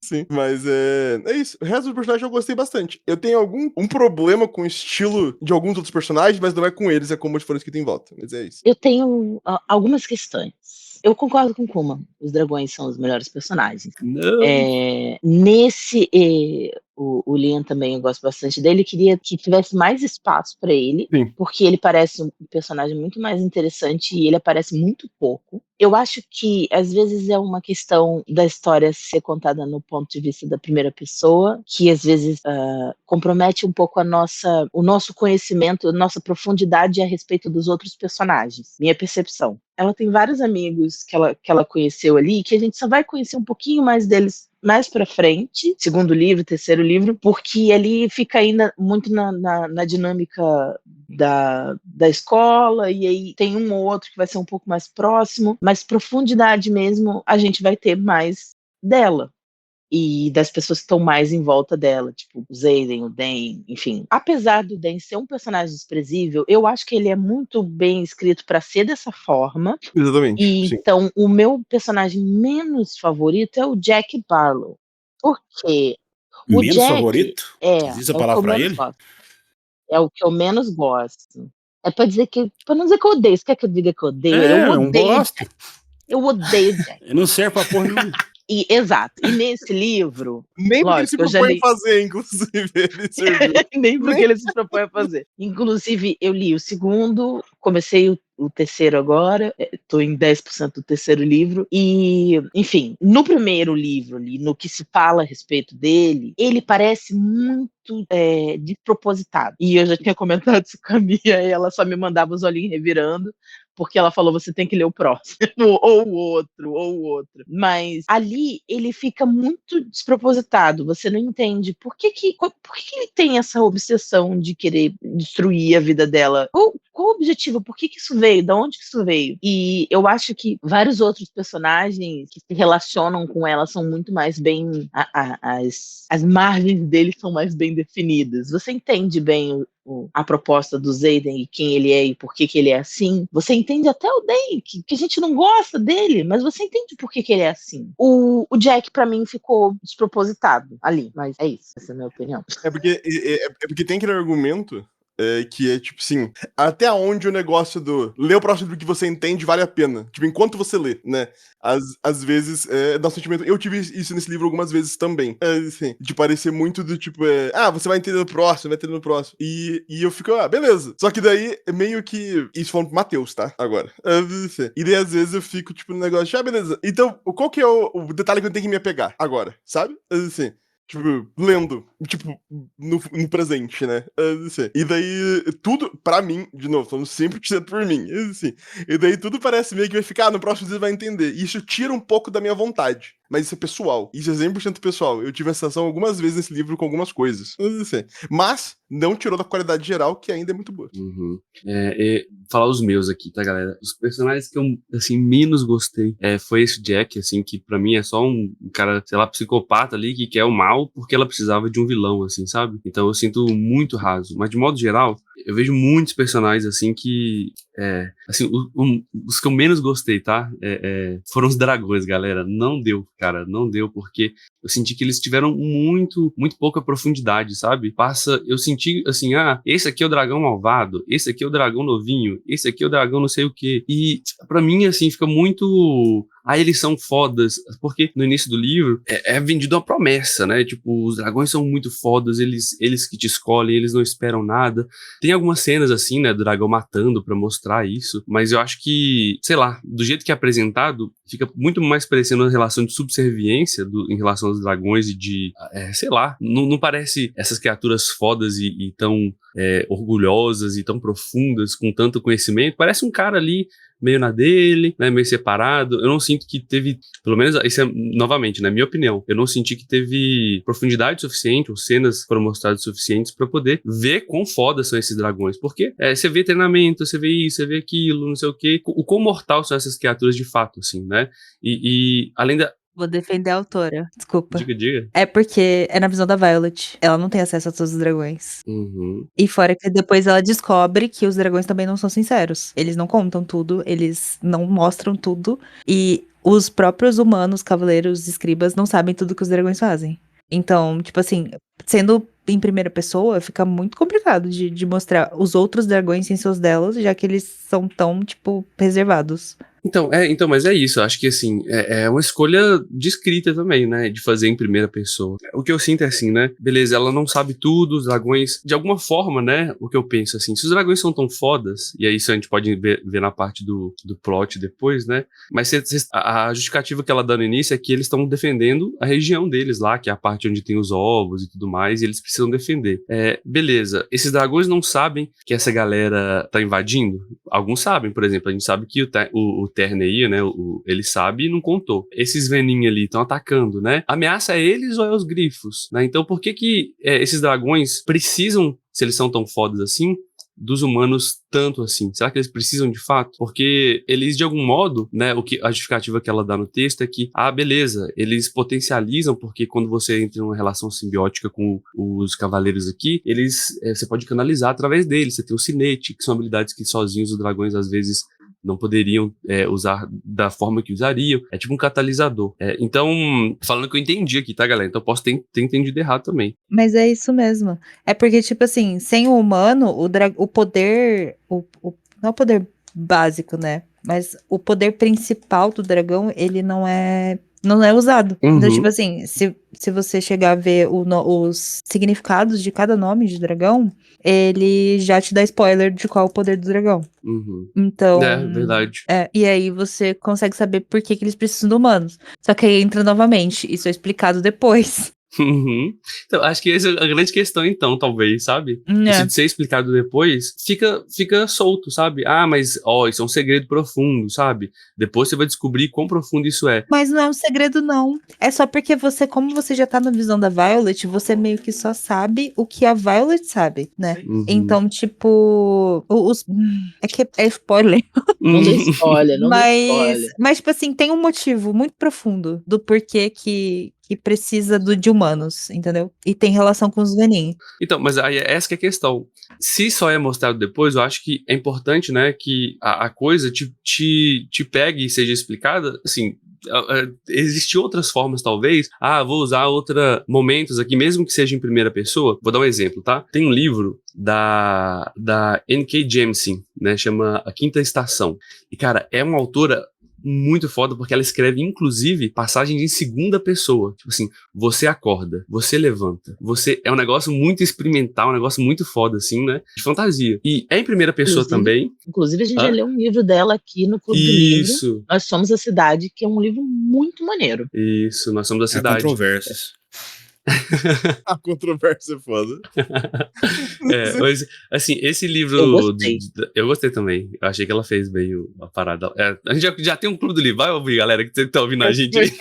Sim. Mas é isso. O resto do personagem eu gostei bastante. Eu tenho um problema com o estilo de alguns outros personagens, mas não é com eles, é com os fones que tem em volta. Mas é isso. Eu tenho algumas questões. Eu concordo com Kuma. Os dragões são os melhores personagens. não. O Liam também, eu gosto bastante dele. Queria que tivesse mais espaço para ele, Sim. porque ele parece um personagem muito mais interessante e ele aparece muito pouco. Eu acho que, às vezes, é uma questão da história ser contada no ponto de vista da primeira pessoa, que, às vezes, compromete um pouco o nosso conhecimento, a nossa profundidade a respeito dos outros personagens. Minha percepção. Ela tem vários amigos que ela conheceu ali, que a gente só vai conhecer um pouquinho mais deles mais pra frente, segundo livro, terceiro livro, porque ali fica ainda muito na dinâmica da escola, e aí tem um ou outro que vai ser um pouco mais próximo, mas profundidade mesmo a gente vai ter mais dela. E das pessoas que estão mais em volta dela, tipo o Xaden, o Den, enfim. Apesar do Den ser um personagem desprezível, eu acho que ele é muito bem escrito para ser dessa forma. Exatamente. E Sim. então o meu personagem menos favorito é o Jack Barlow. Por quê? O Menos Jack favorito? Existe a o que palavra eu pra menos ele? gosto. É o que eu menos gosto. É pra dizer que. Pra não dizer que eu odeio. Você quer que eu diga que eu odeio ele? Eu É um odeio. bosta. Eu odeio o Jack. Ele não serve pra porra nenhuma. Exato. E nesse livro, Nem porque ele se lógico, eu já propõe li. a fazer, inclusive, ele serviu. Nem porque ele se propõe a fazer. Inclusive, eu li o segundo, comecei o terceiro agora, estou em 10% do terceiro livro, e, enfim, no primeiro livro ali, no que se fala a respeito dele, ele parece muito despropositado. E eu já tinha comentado isso com a Mia, e ela só me mandava os olhinhos revirando, porque ela falou, você tem que ler o próximo, ou o outro. Mas ali ele fica muito despropositado, você não entende por que ele tem essa obsessão de querer destruir a vida dela. Qual o objetivo? Por que isso veio? Da onde que isso veio? E eu acho que vários outros personagens que se relacionam com ela são muito mais bem... As margens deles são mais bem definidas. Você entende bem a proposta do Xaden e quem ele é e por que ele é assim. Você entende até o Day, que a gente não gosta dele, mas você entende por que ele é assim. O Jack, pra mim, ficou despropositado ali, mas é isso, essa é a minha opinião. É porque tem aquele argumento que é tipo assim, até onde o negócio do ler o próximo livro que você entende vale a pena. Tipo, enquanto você lê, né? Às vezes, dá um sentimento. Eu tive isso nesse livro algumas vezes também. Assim, de parecer muito do tipo, você vai entender no próximo, vai entender no próximo. E eu fico, beleza. Só que daí, meio que. Isso falando pro Matheus, tá? Agora. E daí, às vezes, eu fico, tipo, no negócio de, beleza. Então, qual que é o detalhe que eu tenho que me apegar agora, sabe? Assim. Tipo, lendo, tipo, no presente, né? Assim. E daí, tudo, pra mim, de novo, falando 100% por mim, assim. E daí tudo parece meio que vai ficar, no próximo dia vai entender. E isso tira um pouco da minha vontade. Mas isso é pessoal. Isso é 100% pessoal. Eu tive essa sensação algumas vezes nesse livro com algumas coisas. Assim. Mas, não tirou da qualidade geral, que ainda é muito boa. Uhum. Falar os meus aqui, tá, galera? Os personagens que eu, assim, menos gostei foi esse Jack, assim, que pra mim é só um cara, sei lá, psicopata ali, que quer o mal porque ela precisava de um vilão, assim, sabe? Então eu sinto muito raso. Mas, de modo geral, eu vejo muitos personagens, assim, que... assim, os que eu menos gostei, tá? Foram os dragões, galera. Não deu, cara. Não deu, porque eu senti que eles tiveram muito pouca profundidade, sabe? Eu senti, assim, esse aqui é o dragão malvado, esse aqui é o dragão novinho, esse aqui é o dragão não sei o quê. E, pra mim, assim, fica muito... eles são fodas, porque no início do livro é vendido uma promessa, né? Tipo, os dragões são muito fodas, eles que te escolhem, eles não esperam nada. Tem algumas cenas assim, né, do dragão matando pra mostrar isso, mas eu acho que, sei lá, do jeito que é apresentado, fica muito mais parecendo uma relação de subserviência em relação aos dragões e de, sei lá, não parece essas criaturas fodas e tão orgulhosas e tão profundas, com tanto conhecimento. Parece um cara ali meio na dele, né, meio separado. Eu não sinto que teve, pelo menos, isso é, novamente, na minha opinião, eu não senti que teve profundidade suficiente, ou cenas foram mostradas suficientes pra poder ver quão foda são esses dragões, porque você vê treinamento, você vê isso, você vê aquilo, não sei o quê, o quão mortal são essas criaturas de fato, assim, né, e além da... Vou defender a autora, desculpa. Diga. É porque é na visão da Violet. Ela não tem acesso a todos os dragões. Uhum. E fora que depois ela descobre que os dragões também não são sinceros. Eles não contam tudo, eles não mostram tudo. E os próprios humanos, cavaleiros, escribas, não sabem tudo que os dragões fazem. Então, tipo assim, sendo em primeira pessoa, fica muito complicado de mostrar os outros dragões sem seus delas, já que eles são tão, tipo, reservados. Então, mas é isso, eu acho que, assim, é uma escolha de escrita também, né, de fazer em primeira pessoa. O que eu sinto é assim, né, beleza, ela não sabe tudo, os dragões, de alguma forma, né, o que eu penso, assim, se os dragões são tão fodas, e aí isso a gente pode ver na parte do plot depois, né, mas a justificativa que ela dá no início é que eles estão defendendo a região deles lá, que é a parte onde tem os ovos e tudo mais, e eles precisam defender. Beleza, esses dragões não sabem que essa galera tá invadindo? Alguns sabem, por exemplo, a gente sabe que o Terneia, né, ele sabe e não contou. Esses veninhos ali estão atacando, né? A ameaça é eles ou é os grifos, né? Então por que esses dragões precisam, se eles são tão fodas assim, dos humanos tanto assim? Será que eles precisam de fato? Porque eles, de algum modo, né, a justificativa que ela dá no texto é que, beleza, eles potencializam, porque quando você entra em uma relação simbiótica com os cavaleiros aqui, você pode canalizar através deles. Você tem o sinete, que são habilidades que sozinhos os dragões, às vezes, não poderiam usar da forma que usariam. É tipo um catalisador. Então, falando que eu entendi aqui, tá, galera? Então eu posso ter entendido errado também. Mas é isso mesmo. É porque, tipo assim, sem o humano, o poder... não o poder básico, né? Mas o poder principal do dragão, ele não é usado. Uhum. Então, tipo assim, se você chegar a ver os significados de cada nome de dragão, ele já te dá spoiler de qual é o poder do dragão. Uhum. Então... verdade. E aí você consegue saber por que eles precisam de humanos. Só que aí entra novamente, isso é explicado depois. Uhum. Então, acho que essa é a grande questão, então, talvez, sabe? Isso de ser explicado depois, fica solto, sabe? Ah, mas, isso é um segredo profundo, sabe? Depois você vai descobrir quão profundo isso é. Mas não é um segredo, não. É só porque você, como você já tá na visão da Violet, você meio que só sabe o que a Violet sabe, né? Uhum. Então, tipo, é que é spoiler. Não dê spoiler, não dê spoiler. Mas, tipo assim, tem um motivo muito profundo do porquê que precisa de humanos, entendeu? E tem relação com os veninhos. Então, mas aí essa que é a questão. Se só é mostrado depois, eu acho que é importante, né, que a coisa te pegue e seja explicada, assim. Existem outras formas, talvez. Vou usar momentos aqui, mesmo que seja em primeira pessoa. Vou dar um exemplo, tá? Tem um livro da N.K. Jemisin, né? Chama A Quinta Estação. E, cara, é uma autora muito foda, porque ela escreve, inclusive, passagens em segunda pessoa. Tipo assim, você acorda, você levanta. É um negócio muito experimental, um negócio muito foda, assim, né? De fantasia. E é em primeira pessoa também. Inclusive, a gente já leu um livro dela aqui no Clube do Livro. Nós Somos a Cidade, que é um livro muito maneiro. Isso, Nós Somos a Cidade. Há controvérsias. A controvérsia é foda. Mas, assim, esse livro... Eu gostei também. Eu achei que ela fez bem a parada. A gente já tem um Clube do Livro. Vai ouvir, galera, que você tá ouvindo a gente aí.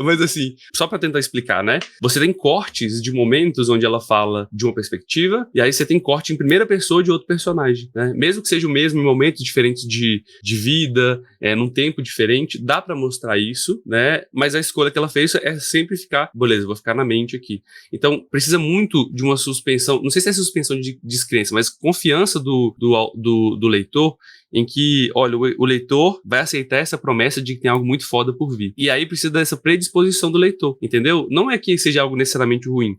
Mas, assim, só pra tentar explicar, né? Você tem cortes de momentos onde ela fala de uma perspectiva, e aí você tem corte em primeira pessoa de outro personagem, né? Mesmo que seja o mesmo em momentos diferentes de vida, num tempo diferente, dá pra mostrar isso, né? Mas a escolha que ela fez é sempre ficar, beleza, vou ficar na mente aqui. Então, precisa muito de uma suspensão, não sei se é suspensão de descrença, mas confiança do leitor, em que, olha, o leitor vai aceitar essa promessa de que tem algo muito foda por vir. E aí precisa dessa predisposição do leitor, entendeu? Não é que seja algo necessariamente ruim,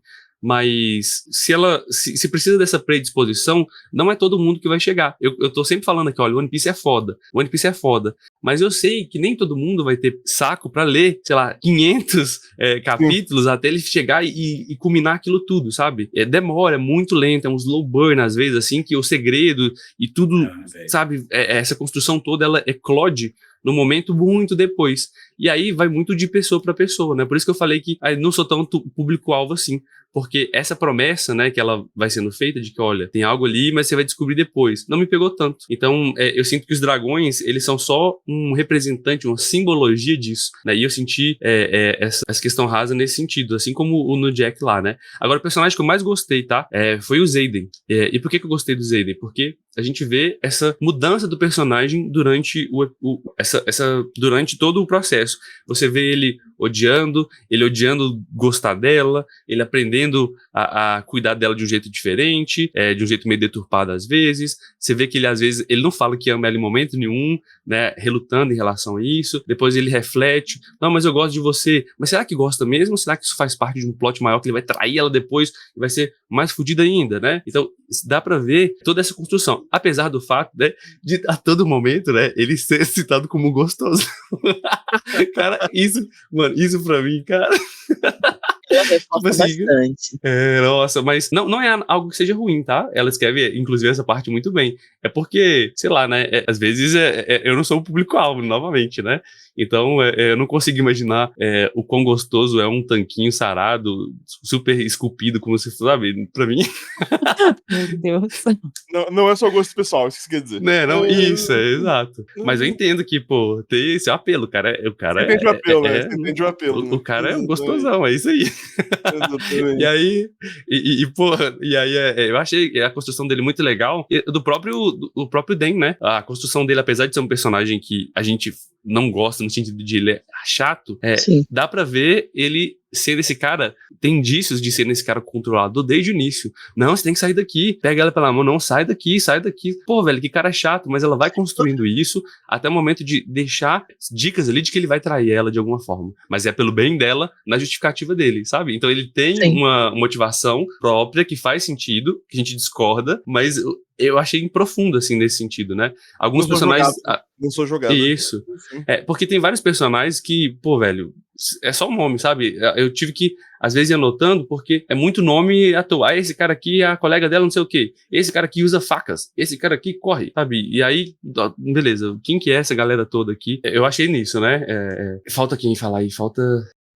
mas se precisa dessa predisposição, não é todo mundo que vai chegar. Eu tô sempre falando aqui, olha, o One Piece é foda, mas eu sei que nem todo mundo vai ter saco pra ler, sei lá, 500 capítulos até ele chegar e culminar aquilo tudo, sabe? Demora, é muito lento, é um slow burn às vezes, assim, que o segredo e tudo, sabe, essa construção toda, ela eclode no momento muito depois. E aí vai muito de pessoa para pessoa, né? Por isso que eu falei que não sou tanto público-alvo assim. Porque essa promessa, né, que ela vai sendo feita de que, olha, tem algo ali, mas você vai descobrir depois. Não me pegou tanto. Então, eu sinto que os dragões, eles são só um representante, uma simbologia disso, né? E eu senti essa questão rasa nesse sentido, assim como o no Jack lá, né? Agora, o personagem que eu mais gostei, tá? Foi o Zayden. E por que eu gostei do Zayden? Porque a gente vê essa mudança do personagem durante durante todo o processo. Você vê ele odiando gostar dela, ele aprendendo a cuidar dela de um jeito diferente, de um jeito meio deturpado às vezes. Você vê que ele, às vezes, ele não fala que ama ela em momento nenhum, né, relutando em relação a isso. Depois ele reflete, não, mas eu gosto de você. Mas será que gosta mesmo? Será que isso faz parte de um plot maior que ele vai trair ela depois e vai ser mais fodido ainda, né? Então, dá pra ver toda essa construção. Apesar do fato, né, de a todo momento, né, ele ser citado como gostoso. Cara, isso pra mim, cara... Ela reforça bastante. Nossa, mas não é algo que seja ruim, tá? Ela escreve, inclusive, essa parte muito bem. É porque, sei lá, né? Às vezes eu não sou o público-alvo, novamente, né? Então, eu não consigo imaginar o quão gostoso é um tanquinho sarado, super esculpido, como você sabe, pra mim. Meu Deus. Não é só gosto pessoal, isso que você quer dizer. Não, isso, exato. Mas eu entendo que, pô, tem esse apelo, cara. Você entende o apelo, né? Você entende o apelo, né? O cara é um gostosão, é isso aí. Exatamente. E aí, porra, eu achei a construção dele muito legal. Do próprio Dan, né? A construção dele, apesar de ser um personagem que a gente não gosta no sentido de ele é chato, dá pra ver ele ser esse cara, tem indícios de ser esse cara controlador desde o início. Não, você tem que sair daqui, pega ela pela mão, não, sai daqui. Pô, velho, que cara chato, mas ela vai construindo isso até o momento de deixar dicas ali de que ele vai trair ela de alguma forma. Mas é pelo bem dela, na justificativa dele, sabe? Então ele tem uma motivação própria que faz sentido, que a gente discorda, mas eu achei profundo, assim, nesse sentido, né? Alguns personagens... Não sou jogado. Isso. Porque tem vários personagens que, pô, velho, é só um nome, sabe? Eu tive que, às vezes, ir anotando, porque é muito nome à toa. Esse cara aqui é a colega dela, não sei o quê. Esse cara aqui usa facas. Esse cara aqui corre, sabe? E aí, beleza, quem que é essa galera toda aqui? Eu achei nisso, né? Falta quem falar aí? Falta...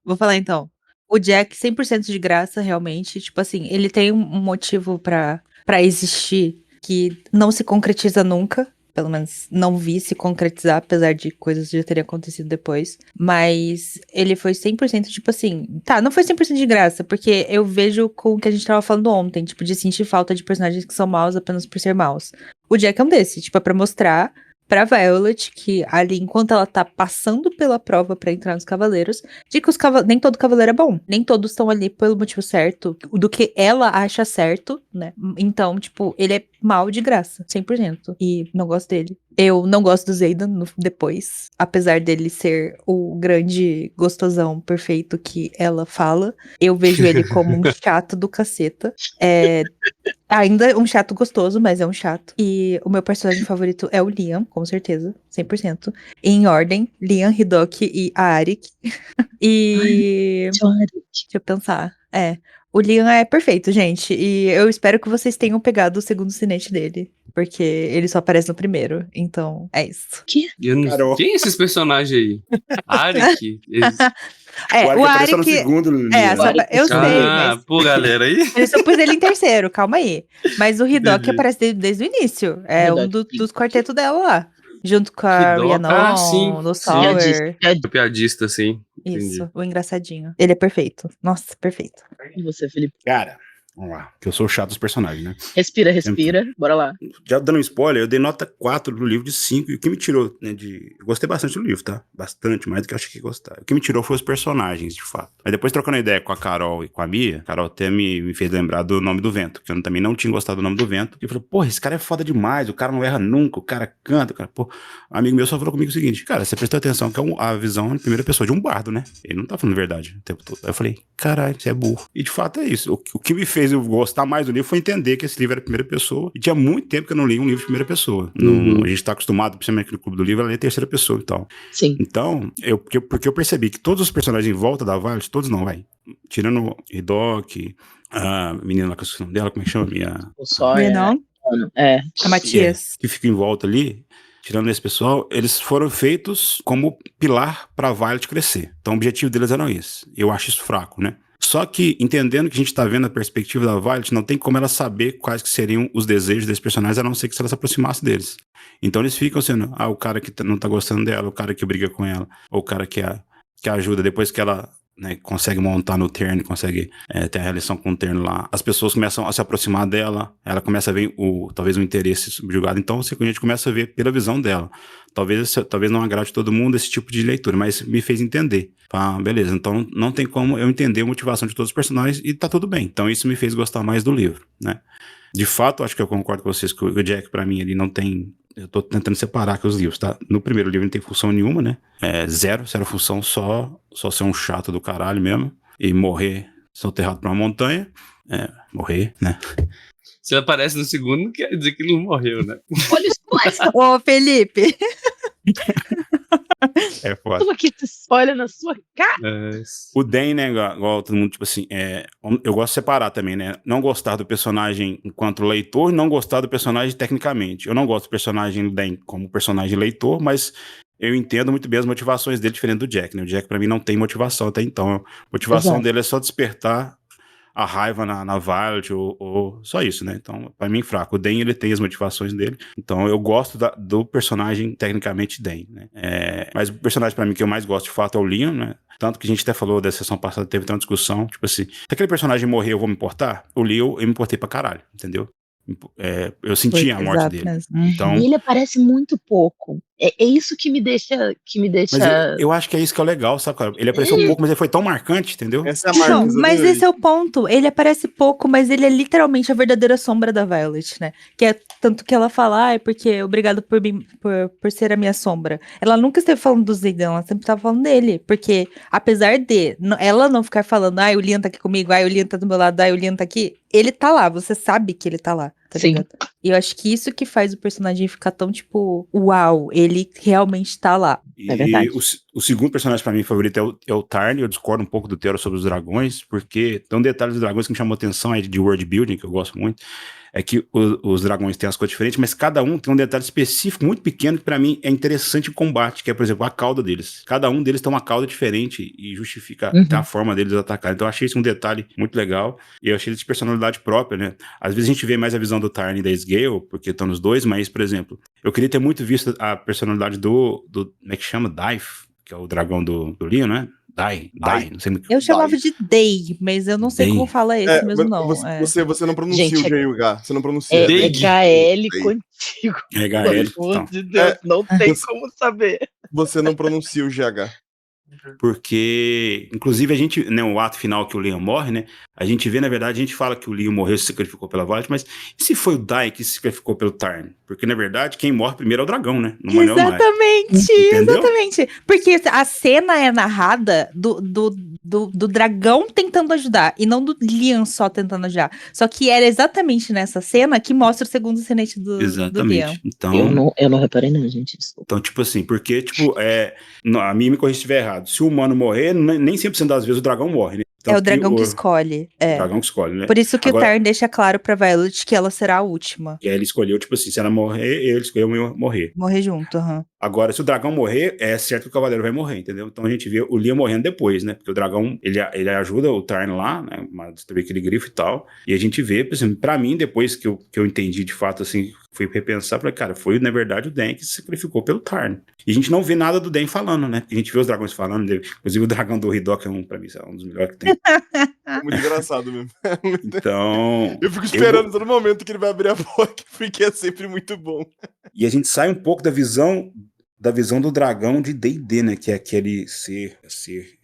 Vou falar, então. O Jack 100% de graça, realmente. Tipo assim, ele tem um motivo pra existir que não se concretiza nunca. Pelo menos não vi se concretizar, apesar de coisas já terem acontecido depois. Mas ele foi 100%, tipo assim... Tá, não foi 100% de graça, porque eu vejo com o que a gente tava falando ontem, tipo, de sentir falta de personagens que são maus apenas por ser maus. O Jack é um desse, tipo, é pra mostrar pra Violet que ali, enquanto ela tá passando pela prova pra entrar nos Cavaleiros, de que nem todo cavaleiro é bom. Nem todos estão ali pelo motivo certo, do que ela acha certo, né? Então, tipo, ele é mal de graça, 100%. E não gosto dele. Eu não gosto do Zayden depois, apesar dele ser o grande gostosão perfeito que ela fala. Eu vejo ele como um chato do caceta. Ainda um chato gostoso, mas é um chato. E o meu personagem favorito é o Liam, com certeza, 100%. Em ordem, Liam, Hidoki e Arik. E... Deixa eu pensar. O Liam é perfeito, gente. E eu espero que vocês tenham pegado o segundo sinete dele. Porque ele só aparece no primeiro. Então, é isso. Carol. Quem é esses personagens aí? Arik? O Arik apareceu no segundo. Eu sei, mas... Pô, galera aí. Eu pus ele em terceiro, calma aí. Mas o Hidoki aparece desde o início. É um dos quartetos dela lá. Junto com a Rhiannon, sim. no Sour. Piadista, sim. Isso, Entendi. o engraçadinho. Ele é perfeito. Nossa, perfeito. E você, Felipe? Cara, vamos lá. Que eu sou o chato dos personagens, né? Respira. Bora lá. Já dando um spoiler, eu dei nota 4 do livro de 5. E o que me tirou, né, eu gostei bastante do livro, tá? Bastante, mais do que eu achei que ia gostar. O que me tirou foi os personagens, de fato. Mas depois, trocando ideia com a Carol e com a Mia, a Carol até me fez lembrar do Nome do Vento, que eu também não tinha gostado do Nome do Vento. E eu falei, porra, esse cara é foda demais, o cara não erra nunca, o cara canta, o cara, pô. Um amigo meu só falou comigo o seguinte, cara, você prestou atenção que é a visão em primeira pessoa de um bardo, né? Ele não tá falando verdade o tempo todo. Aí eu falei, caralho, você é burro. E de fato é isso. O que me fez eu gostar mais do livro foi entender que esse livro era primeira pessoa. E tinha muito tempo que eu não li um livro de primeira pessoa. A gente tá acostumado, principalmente aqui no Clube do Livro, a ler terceira pessoa e tal. Sim. Então, porque eu percebi que todos os personagens em volta da Violet, todos não, vai. Tirando Hidoki, a menina lá que eu esqueci o nome dela, como é que chama? O Sawyer. Não? A Matias. Que fica em volta ali, tirando esse pessoal, eles foram feitos como pilar pra Violet crescer. Então o objetivo deles era esse. Eu acho isso fraco, né? Só que, entendendo que a gente tá vendo a perspectiva da Violet, não tem como ela saber quais que seriam os desejos desses personagens, a não ser que se ela se aproximasse deles. Então eles ficam sendo, o cara que não tá gostando dela, o cara que briga com ela, ou o cara que ajuda depois que ela, né, consegue montar no terno, consegue ter a relação com o terno lá. As pessoas começam a se aproximar dela, ela começa a ver talvez um interesse subjugado, então a gente começa a ver pela visão dela. Talvez não agrade todo mundo esse tipo de leitura, mas me fez entender. Beleza, então não tem como eu entender a motivação de todos os personagens e tá tudo bem. Então isso me fez gostar mais do livro, né? De fato, acho que eu concordo com vocês que o Jack, pra mim, ele não tem... Eu tô tentando separar aqui os livros, tá? No primeiro livro não tem função nenhuma, né? Zero função, só ser um chato do caralho mesmo. E morrer soterrado pra uma montanha. Morrer, né? Se ele aparece no segundo, não quer dizer que ele não morreu, né? Olha o spoiler. Ô, Felipe. É foda. Toma aqui esse spoiler na sua cara. O Dan, né, igual todo mundo, tipo assim, eu gosto de separar também, né? Não gostar do personagem enquanto leitor e não gostar do personagem tecnicamente. Eu não gosto do personagem Dan como personagem leitor, mas eu entendo muito bem as motivações dele, diferente do Jack, né? O Jack, pra mim, não tem motivação até então. A motivação dele é só despertar a raiva na Violet, ou só isso, né? Então, pra mim, fraco. O Dan, ele tem as motivações dele. Então, eu gosto do personagem, tecnicamente, Dan, né? Mas o personagem, pra mim, que eu mais gosto, de fato, é o Liam, né? Tanto que a gente até falou da sessão passada, teve tanta discussão. Tipo assim, se aquele personagem morrer, eu vou me importar? O Liam, eu me importei pra caralho, entendeu? Eu senti a morte dele. Então, e ele aparece muito pouco. É isso que me deixa. Mas eu acho que é isso que é o legal, sabe, cara? Ele apareceu pouco, mas ele foi tão marcante, entendeu? Essa é a marca. Mas esse é o ponto. Ele aparece pouco, mas ele é literalmente a verdadeira sombra da Violet, né? Que é tanto que ela fala, porque obrigado por ser a minha sombra. Ela nunca esteve falando do Zayden, ela sempre estava falando dele. Porque, apesar de ela não ficar falando, o Liam tá aqui comigo, o Liam tá do meu lado, o Liam tá aqui, ele tá lá, você sabe que ele tá lá. Tá Sim. ligado? E eu acho que isso que faz o personagem ficar tão, tipo, uau, ele realmente tá lá. E É verdade. o O segundo personagem pra mim favorito é o Tarn. Eu discordo um pouco do Theros sobre os dragões, porque tem um detalhe dos dragões que me chamou atenção, é de world building, que eu gosto muito. É que os dragões têm as coisas diferentes, mas cada um tem um detalhe específico muito pequeno que pra mim é interessante em combate, que é, por exemplo, a cauda deles. Cada um deles tem uma cauda diferente e justifica a forma deles atacar. Então eu achei isso um detalhe muito legal e eu achei eles de personalidade própria, né? Às vezes a gente vê mais a visão do Tarn e da Sgale, porque estão nos dois, mas, por exemplo, eu queria ter muito visto a personalidade do como é que chama? Daif, que é o dragão do Leon, né? Dai, não sei. Eu chamava de Day, mas eu não sei como fala esse mesmo, não. Você não pronuncia Gente, o G-U-H. Você não pronuncia. É HL contigo. É Pelo HL, amor então. de Deus, não tem como saber. Você não pronuncia o GH. Porque, inclusive, a gente, né, o ato final que o Leon morre, né, a gente vê, na verdade, a gente fala que o Leon morreu, se sacrificou pela Violet, mas e se foi o Dai que se sacrificou pelo Tarn? Porque, na verdade, quem morre primeiro é o dragão, né? No Manel Maia. Exatamente. Porque a cena é narrada do dragão tentando ajudar, e não do Leon só tentando ajudar. Só que era exatamente nessa cena que mostra o segundo sinete do Leon. Exatamente. Então, Eu não reparei não, gente. Desculpa. então, tipo assim, porque, tipo, a mim me corrija se estiver errado. Se o humano morrer, nem 100% das vezes o dragão morre, né? É o dragão que escolhe. O dragão que escolhe, né? Por isso que Agora, o Tarn deixa claro pra Violet que ela será a última. E aí ele escolheu, tipo assim, se ela morrer, ele escolheu morrer. Morrer junto, Agora, se o dragão morrer, é certo que o cavaleiro vai morrer, entendeu? Então a gente vê o Leon morrendo depois, né? Porque o dragão, ele ajuda o Tarn lá, né? A destruir aquele grifo e tal. E a gente vê, por exemplo, pra mim, depois que eu entendi de fato, assim, fui repensar, falei, cara, foi, na verdade, o Dan que se sacrificou pelo Tarn. E a gente não vê nada do Dan falando, né? A gente vê os dragões falando, inclusive o dragão do Hidok é pra mim, é um dos melhores que tem. É muito engraçado mesmo. Então... Eu fico esperando todo momento que ele vai abrir a boca, porque é sempre muito bom. E a gente sai um pouco da visão do dragão de D&D, né? Que é aquele ser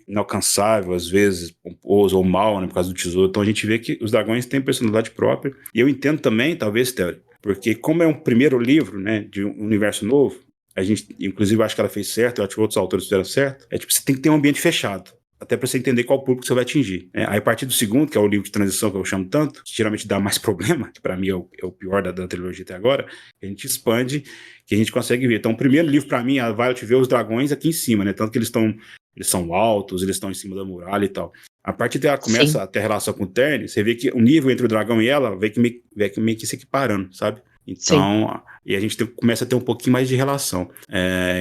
inalcançável, às vezes, pomposo ou mal, né? Por causa do tesouro. Então a gente vê que os dragões têm personalidade própria. E eu entendo também, talvez, Théoria, porque como é um primeiro livro, né? De um universo novo, a gente, inclusive, acho que ela fez certo, eu acho que outros autores fizeram certo, é tipo, você tem que ter um ambiente fechado. Até para você entender qual público você vai atingir. Aí a partir do segundo, que é o livro de transição que eu chamo tanto, que geralmente dá mais problema, que para mim é o pior da trilogia até agora, a gente expande, que a gente consegue ver. Então o primeiro livro para mim, a Violet vê os dragões aqui em cima, né? Tanto que eles são altos, eles estão em cima da muralha e tal. A partir que ela começa a ter relação com o Tern, você vê que o nível entre o dragão e ela vai meio que se equiparando, sabe? Então, e a gente começa a ter um pouquinho mais de relação.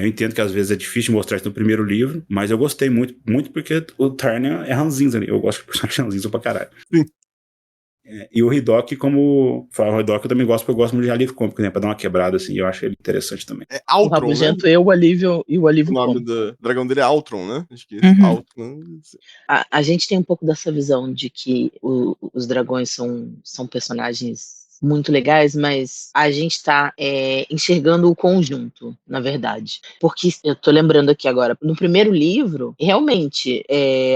Eu entendo que às vezes é difícil mostrar isso no primeiro livro, mas eu gostei muito, muito porque o Tarn é ranzinza, né? Eu gosto de personagem ranzinza pra caralho. Sim. E o Hidok, como fala o Hidok, eu também gosto, porque eu gosto muito de alívio cômico, né? Pra dar uma quebrada, assim, eu acho ele interessante também. É O Altron, Rabugento né? e o alívio O nome cômico. do dragão dele é Altron, né? Acho que Altron. A gente tem um pouco dessa visão de que os dragões são personagens muito legais, mas a gente tá enxergando o conjunto, na verdade. Porque eu tô lembrando aqui agora, no primeiro livro, realmente,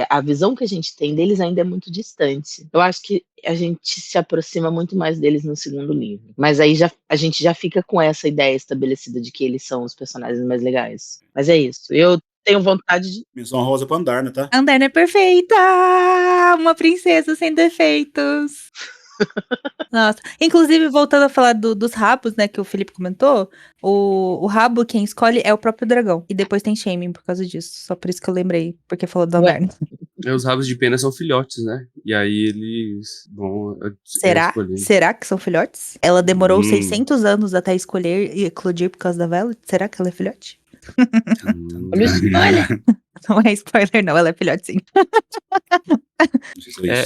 a visão que a gente tem deles ainda é muito distante. Eu acho que a gente se aproxima muito mais deles no segundo livro. Mas aí a gente já fica com essa ideia estabelecida de que eles são os personagens mais legais. Mas é isso. Eu tenho vontade de... Menção rosa pra Andarna, tá? Andarna é perfeita! Uma princesa sem defeitos. Nossa, inclusive voltando a falar dos rabos, né, que o Felipe comentou, o rabo quem escolhe é o próprio dragão, e depois tem shaming por causa disso, só por isso que eu lembrei, porque falou da Andarna. Os rabos de pena são filhotes, né? E aí eles vão escolher. Será que são filhotes? Ela demorou 600 anos até escolher e eclodir por causa da Violet? Será que ela é filhote? Olha o spoiler! Não é spoiler não, ela é filhote sim.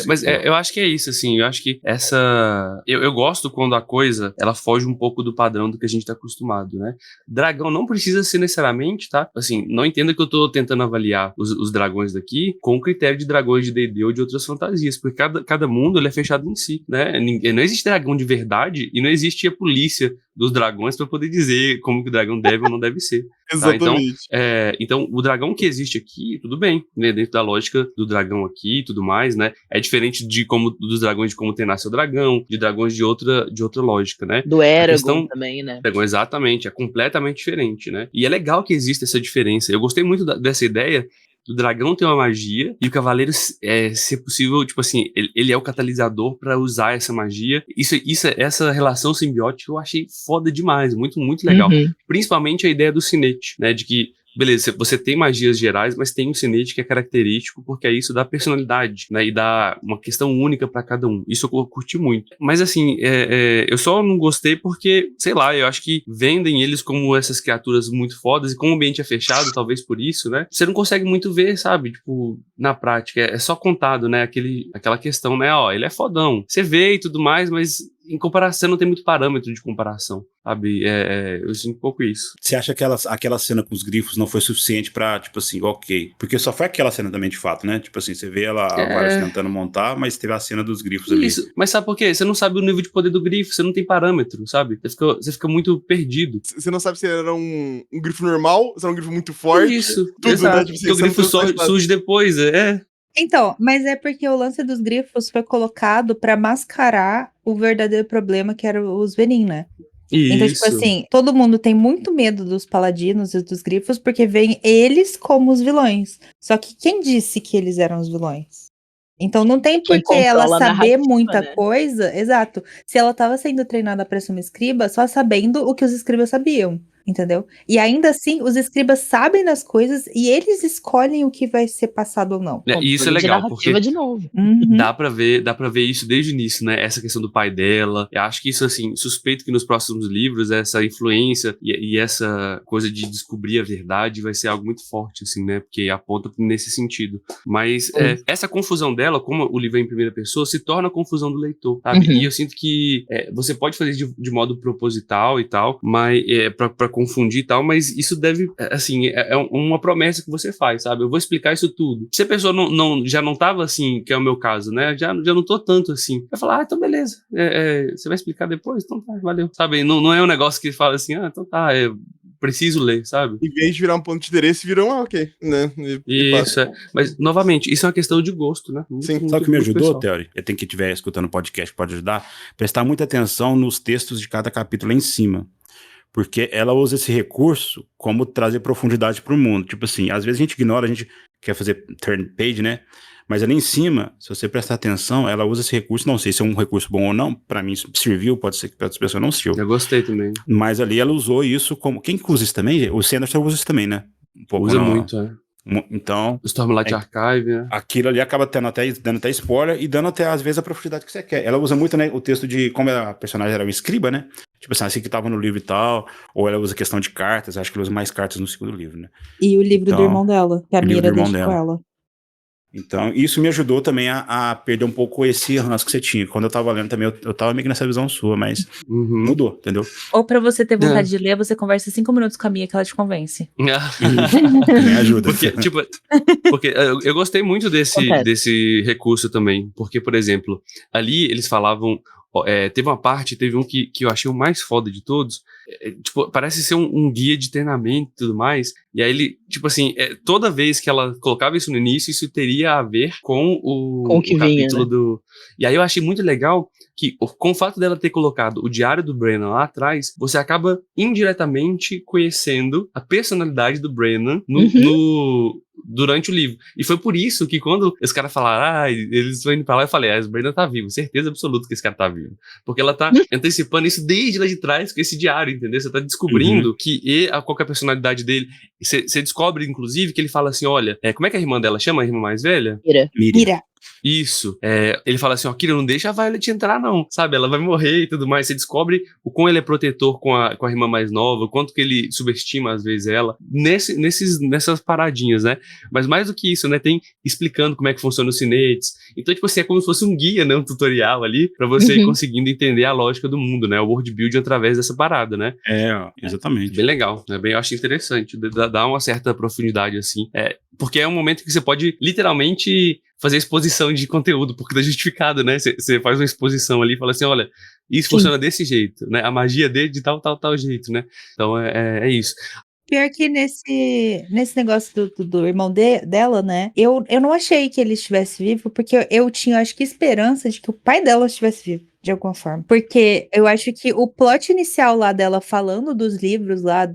Mas eu acho que é isso, assim, eu acho que eu gosto quando a coisa, ela foge um pouco do padrão do que a gente tá acostumado, né? Dragão não precisa ser necessariamente, tá? Assim, não entenda que eu tô tentando avaliar os dragões daqui com o critério de dragões de D&D ou de outras fantasias, porque cada mundo, ele é fechado em si, né? Não existe dragão de verdade e não existe a polícia dos dragões pra poder dizer como que o dragão deve ou não deve ser. Tá? Então, o dragão que existe aqui, tudo bem, né? Dentro da lógica do dragão aqui e tudo mais, né? É diferente dos dragões de como treinar seu dragão, de dragões de outra lógica, né? Do Eragon também, né? Dragão, exatamente, é completamente diferente, né? E é legal que exista essa diferença. Eu gostei muito dessa ideia do dragão ter uma magia e o cavaleiro, se possível, tipo assim, ele é o catalisador pra usar essa magia. Essa relação simbiótica eu achei foda demais, muito, muito legal. Principalmente a ideia do sinete, né, de que beleza, você tem magias gerais, mas tem um sinete que é característico, porque é isso dá personalidade, né, e dá uma questão única pra cada um. Isso eu curti muito. Mas assim, eu só não gostei porque, sei lá, eu acho que vendem eles como essas criaturas muito fodas, e como o ambiente é fechado, talvez por isso, né, você não consegue muito ver, sabe, tipo, na prática, é só contado, né, aquela questão, né, ó, ele é fodão. Você vê e tudo mais, mas em comparação não tem muito parâmetro de comparação, sabe? Eu sinto um pouco isso. Você acha que aquela cena com os grifos não foi suficiente pra, tipo assim, ok. Porque só foi aquela cena também, de fato, né? Tipo assim, você vê ela, a Varys tentando montar, mas teve a cena dos grifos ali. Isso, mas sabe por quê? Você não sabe o nível de poder do grifo, você não tem parâmetro, sabe? Você fica muito perdido. Você não sabe se era um grifo normal, se era um grifo muito forte. Isso, tudo, exato. né? Tipo, Porque o grifo surge depois, Então, mas é porque o lance dos grifos foi colocado pra mascarar o verdadeiro problema que era os Venin, né? Então, tipo Isso. assim, todo mundo tem muito medo dos paladinos e dos grifos porque veem eles como os vilões. Só que quem disse que eles eram os vilões? Então não tem Quem por que ela controla a saber narrativa, muita né? coisa. Exato. Se ela estava sendo treinada para ser uma escriba, só sabendo o que os escribas sabiam. Entendeu? E ainda assim, os escribas sabem das coisas e eles escolhem o que vai ser passado ou não. E isso é Controle de legal, porque narrativa de novo. Uhum. dá pra ver isso desde o início, né? Essa questão do pai dela. Eu acho que isso, assim, suspeito que nos próximos livros, essa influência e essa coisa de descobrir a verdade vai ser algo muito forte, assim, né? Porque aponta nesse sentido. Mas essa confusão dela, como o livro é em primeira pessoa, se torna a confusão do leitor, sabe? Uhum. E eu sinto que você pode fazer de modo proposital e tal, mas pra confundir e tal, mas isso deve, assim, é uma promessa que você faz, sabe? Eu vou explicar isso tudo. Se a pessoa já não tava assim, que é o meu caso, né? Já não tô tanto assim. Vai falar, então beleza. Você vai explicar depois? Então tá, valeu. Sabe? Não é um negócio que fala assim, então tá, preciso ler, sabe? Em vez de virar um ponto de interesse, virou ok, né? E Isso, Mas, novamente, isso é uma questão de gosto, né? Sim. Sabe o que me muito ajudou, pessoal. Theory? Quem estiver escutando o podcast pode ajudar. Prestar muita atenção nos textos de cada capítulo lá em cima. Porque ela usa esse recurso como trazer profundidade para o mundo. Tipo assim, às vezes a gente ignora, a gente quer fazer turn page, né? Mas ali em cima, se você prestar atenção, ela usa esse recurso. Não sei se é um recurso bom ou não. Para mim serviu, pode ser que para outras pessoas não serviu. Eu gostei também. Mas ali ela usou isso como... Quem que usa isso também? O Sanderson usa isso também, né? Um pouco Usa muito, Então... O Stormlight Archive, né? Aquilo ali acaba dando até spoiler e dando até, às vezes, a profundidade que você quer. Ela usa muito, né, o texto de como a personagem era uma escriba, né? Tipo assim que tava no livro e tal. Ou ela usa questão de cartas. Acho que ela usa mais cartas no segundo livro, né? E o livro do irmão dela, que a Mira deixa com ela. Então, isso me ajudou também a perder um pouco esse ranço que você tinha. Quando eu tava lendo também, eu tava meio que nessa visão sua, mas mudou, entendeu? Ou pra você ter vontade de ler, você conversa 5 minutos com a Mia que ela te convence. Me ajuda. Porque eu gostei muito desse recurso também. Porque, por exemplo, ali eles falavam... teve um que eu achei o mais foda de todos. Tipo, parece ser um guia de treinamento e tudo mais. E aí ele, tipo assim, toda vez que ela colocava isso no início, isso teria a ver com o que capítulo vinha, né? do... E aí eu achei muito legal que, com o fato dela ter colocado o diário do Brennan lá atrás, você acaba indiretamente conhecendo a personalidade do Brennan durante o livro. E foi por isso que quando os caras falaram, eles vão indo pra lá, eu falei, o Brennan tá vivo, certeza absoluta que esse cara tá vivo. Porque ela tá antecipando isso desde lá de trás com esse diário, entendeu? Você tá descobrindo qual que é a personalidade dele. Você descobre, inclusive, que ele fala assim, olha, como é que a irmã dela chama, a irmã mais velha? Mira. Isso. Ele fala assim, Kira, não deixa a Violet entrar, não, sabe? Ela vai morrer e tudo mais. Você descobre o quão ele é protetor com a irmã mais nova, o quanto que ele subestima, às vezes, ela, nessas paradinhas, né? Mas mais do que isso, né? Tem explicando como é que funciona os cinetes. Então, tipo assim, é como se fosse um guia, né? Um tutorial ali, pra você ir conseguindo entender a lógica do mundo, né? O world building através dessa parada, né? Exatamente. Bem legal, né? Eu acho interessante. Dá uma certa profundidade, assim. Porque é um momento que você pode, literalmente, fazer exposição de conteúdo, porque tá justificado, né? Você faz uma exposição ali e fala assim, olha, isso funciona desse jeito, né? A magia dele de tal jeito, né? Então, é isso. Pior que nesse negócio do irmão dela, né? Eu não achei que ele estivesse vivo, porque eu tinha, acho que, esperança de que o pai dela estivesse vivo, de alguma forma. Porque eu acho que o plot inicial lá dela falando dos livros lá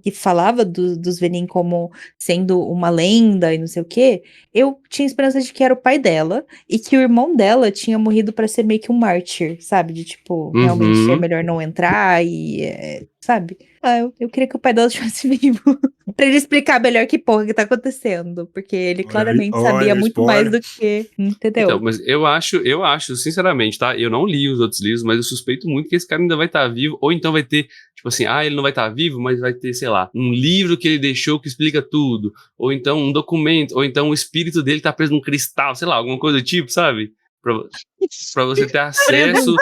que falava dos Venin como sendo uma lenda e não sei o quê, eu tinha esperança de que era o pai dela e que o irmão dela tinha morrido pra ser meio que um mártir, sabe? De tipo, realmente é melhor não entrar e sabe? Eu queria que o pai dela estivesse vivo. Pra ele explicar melhor que porra que tá acontecendo. Porque ele claramente sabia muito mais do que. Entendeu? Então, mas eu acho, sinceramente, tá? Eu não li os outros livros, mas eu suspeito muito que esse cara ainda vai estar vivo, ou então vai ter, tipo assim, ele não vai estar vivo, mas vai ter, sei lá, um livro que ele deixou que explica tudo, ou então um documento, ou então o espírito dele tá preso num cristal, sei lá, alguma coisa do tipo, sabe? Pra você ter acesso.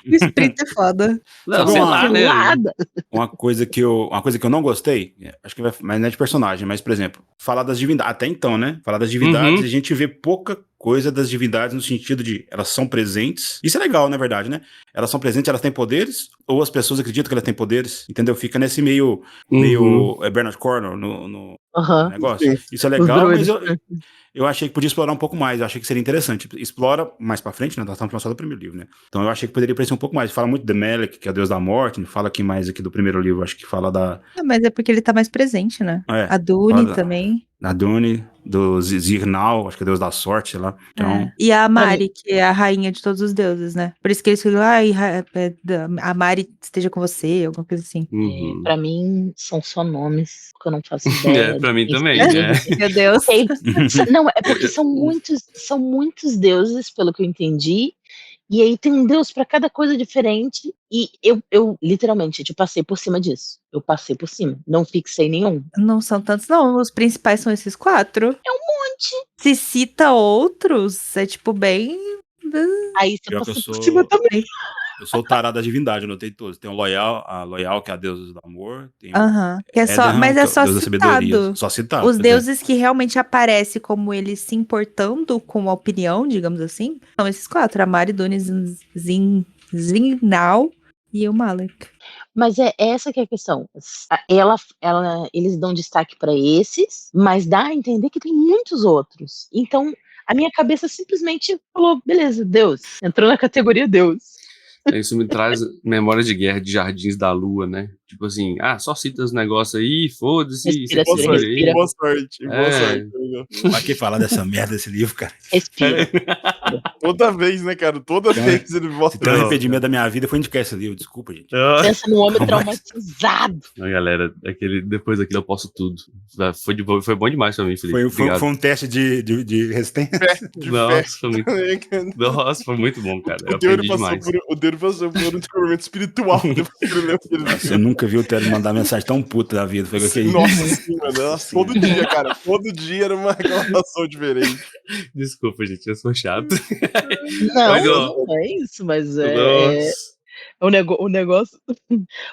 O espírito é foda. Não, Sabe sei uma- lá, né? Uma coisa que eu não gostei, acho que mas não é de personagem, mas, por exemplo, falar das divindades, até então, né? Falar das divindades, Uhum. a gente vê pouca coisa das divindades no sentido de elas são presentes. Isso é legal, na verdade, né? Elas são presentes, elas têm poderes, ou as pessoas acreditam que elas têm poderes, entendeu? Fica nesse meio Uhum. Bernard Cornwell no Aham. negócio. Sim. Isso é Os legal, mas druidas. eu achei que podia explorar um pouco mais. Eu achei que seria interessante. Explora mais pra frente, né? Nós estamos falando só do primeiro livro, né? Então eu achei que poderia aparecer um pouco mais. Fala muito de Melek, que é o deus da morte. Fala aqui mais aqui do primeiro livro. Acho que fala da... Mas é porque ele tá mais presente, né? A Dune fala também. da Dune, do Zirnal, acho que é deus da sorte, sei lá. Então, E a Pra Mari, que é a rainha de todos os deuses, né? Por isso que eles falam, a Mari esteja com você, alguma coisa assim. Uhum. Pra mim, são só nomes, que eu não faço ideia. Pra mim de também, quem Meu Deus. seja. Não, é porque são muitos deuses, pelo que eu entendi, e aí tem um deus pra cada coisa diferente, e eu literalmente, passei por cima disso. Eu passei por cima, não fixei nenhum. Não são tantos, não. Os principais são esses 4. Monte. Se cita outros, é tipo bem. Aí você pior que eu passou por cima também. eu sou o tarado da divindade, eu notei todos. Tem o a Loyal, que é a deusa do amor. Tem o Aham. Que é só, Edenham, mas que é é o só deus da sabedoria. citado. Só citado. Os pois é. deuses que realmente aparecem como eles se importando com a opinião, digamos assim, são esses 4. A Mari, Dune, Zinal e o Malek. Mas é essa que é a questão. Eles dão destaque pra esses, mas dá a entender que tem muitos outros. Então, a minha cabeça simplesmente falou, beleza, Deus. Entrou na categoria Deus. Isso me traz memórias de Guerra de Jardins da Lua, né? Tipo assim, só cita os negócios aí, foda-se, Respira, você Boa se sorte, vira aí. boa sorte, boa É. sorte. amigo. Pra que falar dessa merda desse livro, cara? Respira. Toda vez, né, cara? Toda Então, vez ele Se volta. tem um Não, arrependimento da minha vida, foi indicar esse livro. Desculpa, gente. Pensa num homem Mas- traumatizado. Não, galera, depois daquilo eu posso tudo. Foi bom demais pra mim, Felipe. Foi Obrigado. um teste de resistência. De Nossa, fé. foi muito, nossa, foi muito bom, cara. Eu O Deus aprendi demais. o Deus passou por um descobrimento espiritual depois que ele leu aquele livro. Você nunca viu o Theo mandar mensagem tão puta da vida. Foi com aquele... Nossa senhora, nossa, todo dia, cara. Todo dia era uma reclamação diferente. Desculpa, gente, eu sou chato. Não, Mas, ó, não é isso, mas Nossa. o negócio,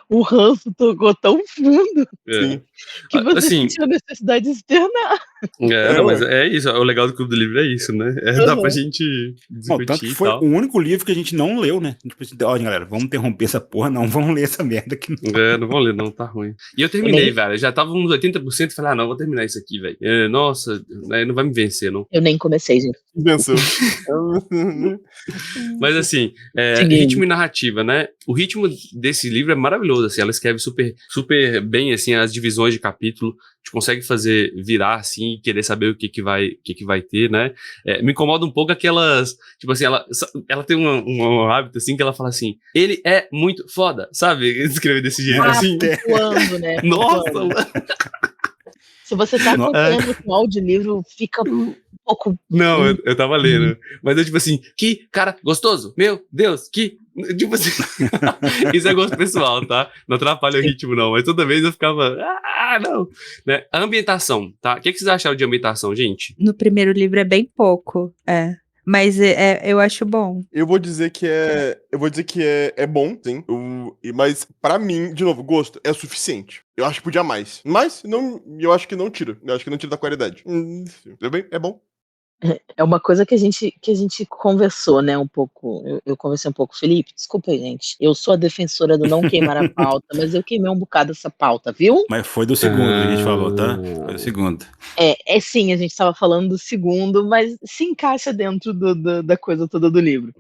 o ranço tocou tão fundo Sim. que você Assim, sentiu a necessidade de externar. não, mas é isso. O legal do Clube do Livro é isso, né? Dá pra Uhum. gente Bom, tanto que discutir e foi tal. o único livro que a gente não leu, né? Tipo assim, olha, galera, vamos interromper essa porra, não. Vamos ler essa merda aqui. Não vou ler, não, tá ruim. E eu terminei, velho. Eu já tava uns 80% e falei, não, vou terminar isso aqui, velho. Nossa, não vai me vencer, não. Eu nem comecei, gente. Venceu. Mas assim, Seguindo. ritmo e narrativa, né? O ritmo desse livro é maravilhoso, assim, ela escreve super, super bem, assim, as divisões de capítulo, a gente consegue fazer virar, assim, e querer saber o que vai ter, né? Me incomoda um pouco aquelas, tipo assim, ela tem um hábito, assim, que ela fala assim, ele é muito foda, sabe? Escrever desse jeito, assim. Pontuando, né? Nossa, Pontuando. Se você tá acompanhando com o audiolivro, fica um pouco... não, eu tava lendo. Mas eu, tipo assim, que cara gostoso, meu Deus, que. Tipo assim, isso é gosto pessoal, tá? Não atrapalha o ritmo, não. Mas toda vez eu ficava, não. Né? A ambientação, tá? O que vocês acharam de ambientação, gente? No primeiro livro é bem pouco, Mas eu acho bom. Eu vou dizer que é bom, sim. Mas pra mim, de novo, gosto é suficiente. Eu acho que podia mais. Mas eu acho que não tira. Eu acho que não tira da qualidade. Tudo bem? É bom. É uma coisa que a gente conversou, né, um pouco. Eu conversei um pouco, Felipe, desculpa, gente. Eu sou a defensora do não queimar a pauta, mas eu queimei um bocado essa pauta, viu? Mas foi do segundo que a gente falou, tá? Foi do segundo. Sim, a gente estava falando do segundo, mas se encaixa dentro da coisa toda do livro.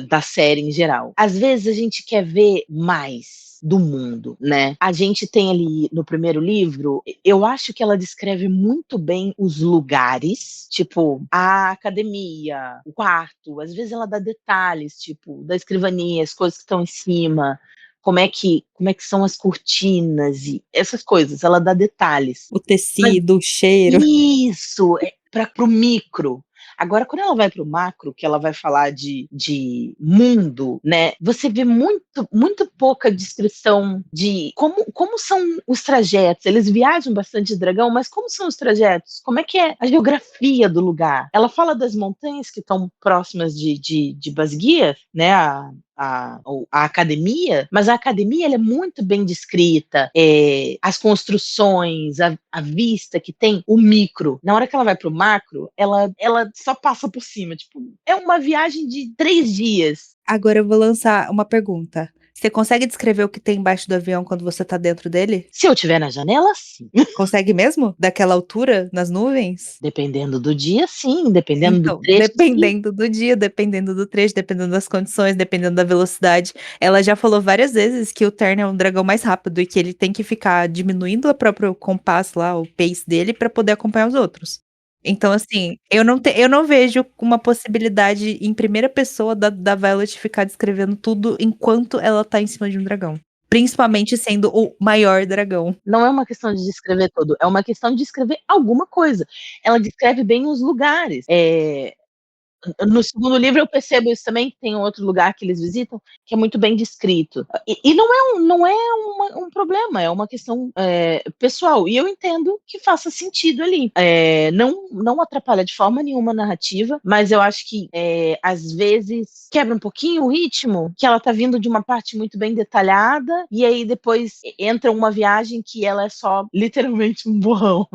Da série em geral. Às vezes a gente quer ver mais do mundo, né? A gente tem ali no primeiro livro, eu acho que ela descreve muito bem os lugares, tipo a academia, o quarto, às vezes ela dá detalhes, tipo da escrivania, as coisas que estão em cima, como é que são as cortinas e essas coisas. Ela dá detalhes. O tecido, o cheiro. Isso, para o micro. Agora, quando ela vai para o macro, que ela vai falar de mundo, né? Você vê muito pouca descrição de como são os trajetos. Eles viajam bastante de dragão, mas como são os trajetos? Como é que é a geografia do lugar? Ela fala das montanhas que estão próximas de Basguia, né? A academia, mas a academia ela é muito bem descrita, as construções, a vista que tem, o micro. Na hora que ela vai pro macro, ela só passa por cima. Tipo, é uma viagem de 3 dias. Agora eu vou lançar uma pergunta. Você consegue descrever o que tem embaixo do avião quando você tá dentro dele? Se eu estiver na janela, sim. Consegue mesmo? Daquela altura, nas nuvens? Dependendo do dia, sim. Dependendo do Então, trecho, sim. dependendo do dia, dependendo do trecho, dependendo das condições, dependendo da velocidade. Ela já falou várias vezes que o Tern é um dragão mais rápido e que ele tem que ficar diminuindo o próprio compasso lá, o pace dele, pra poder acompanhar os outros. Então, assim, eu não vejo uma possibilidade em primeira pessoa da Violet ficar descrevendo tudo enquanto ela tá em cima de um dragão. Principalmente sendo o maior dragão. Não é uma questão de descrever tudo, é uma questão de descrever alguma coisa. Ela descreve bem os lugares. No segundo livro eu percebo isso também, que tem um outro lugar que eles visitam, que é muito bem descrito. E não é um problema, é uma questão pessoal. E eu entendo que faça sentido ali. Não atrapalha de forma nenhuma a narrativa, mas eu acho que às vezes quebra um pouquinho o ritmo, que ela tá vindo de uma parte muito bem detalhada, e aí depois entra uma viagem que ela é só literalmente um borrão.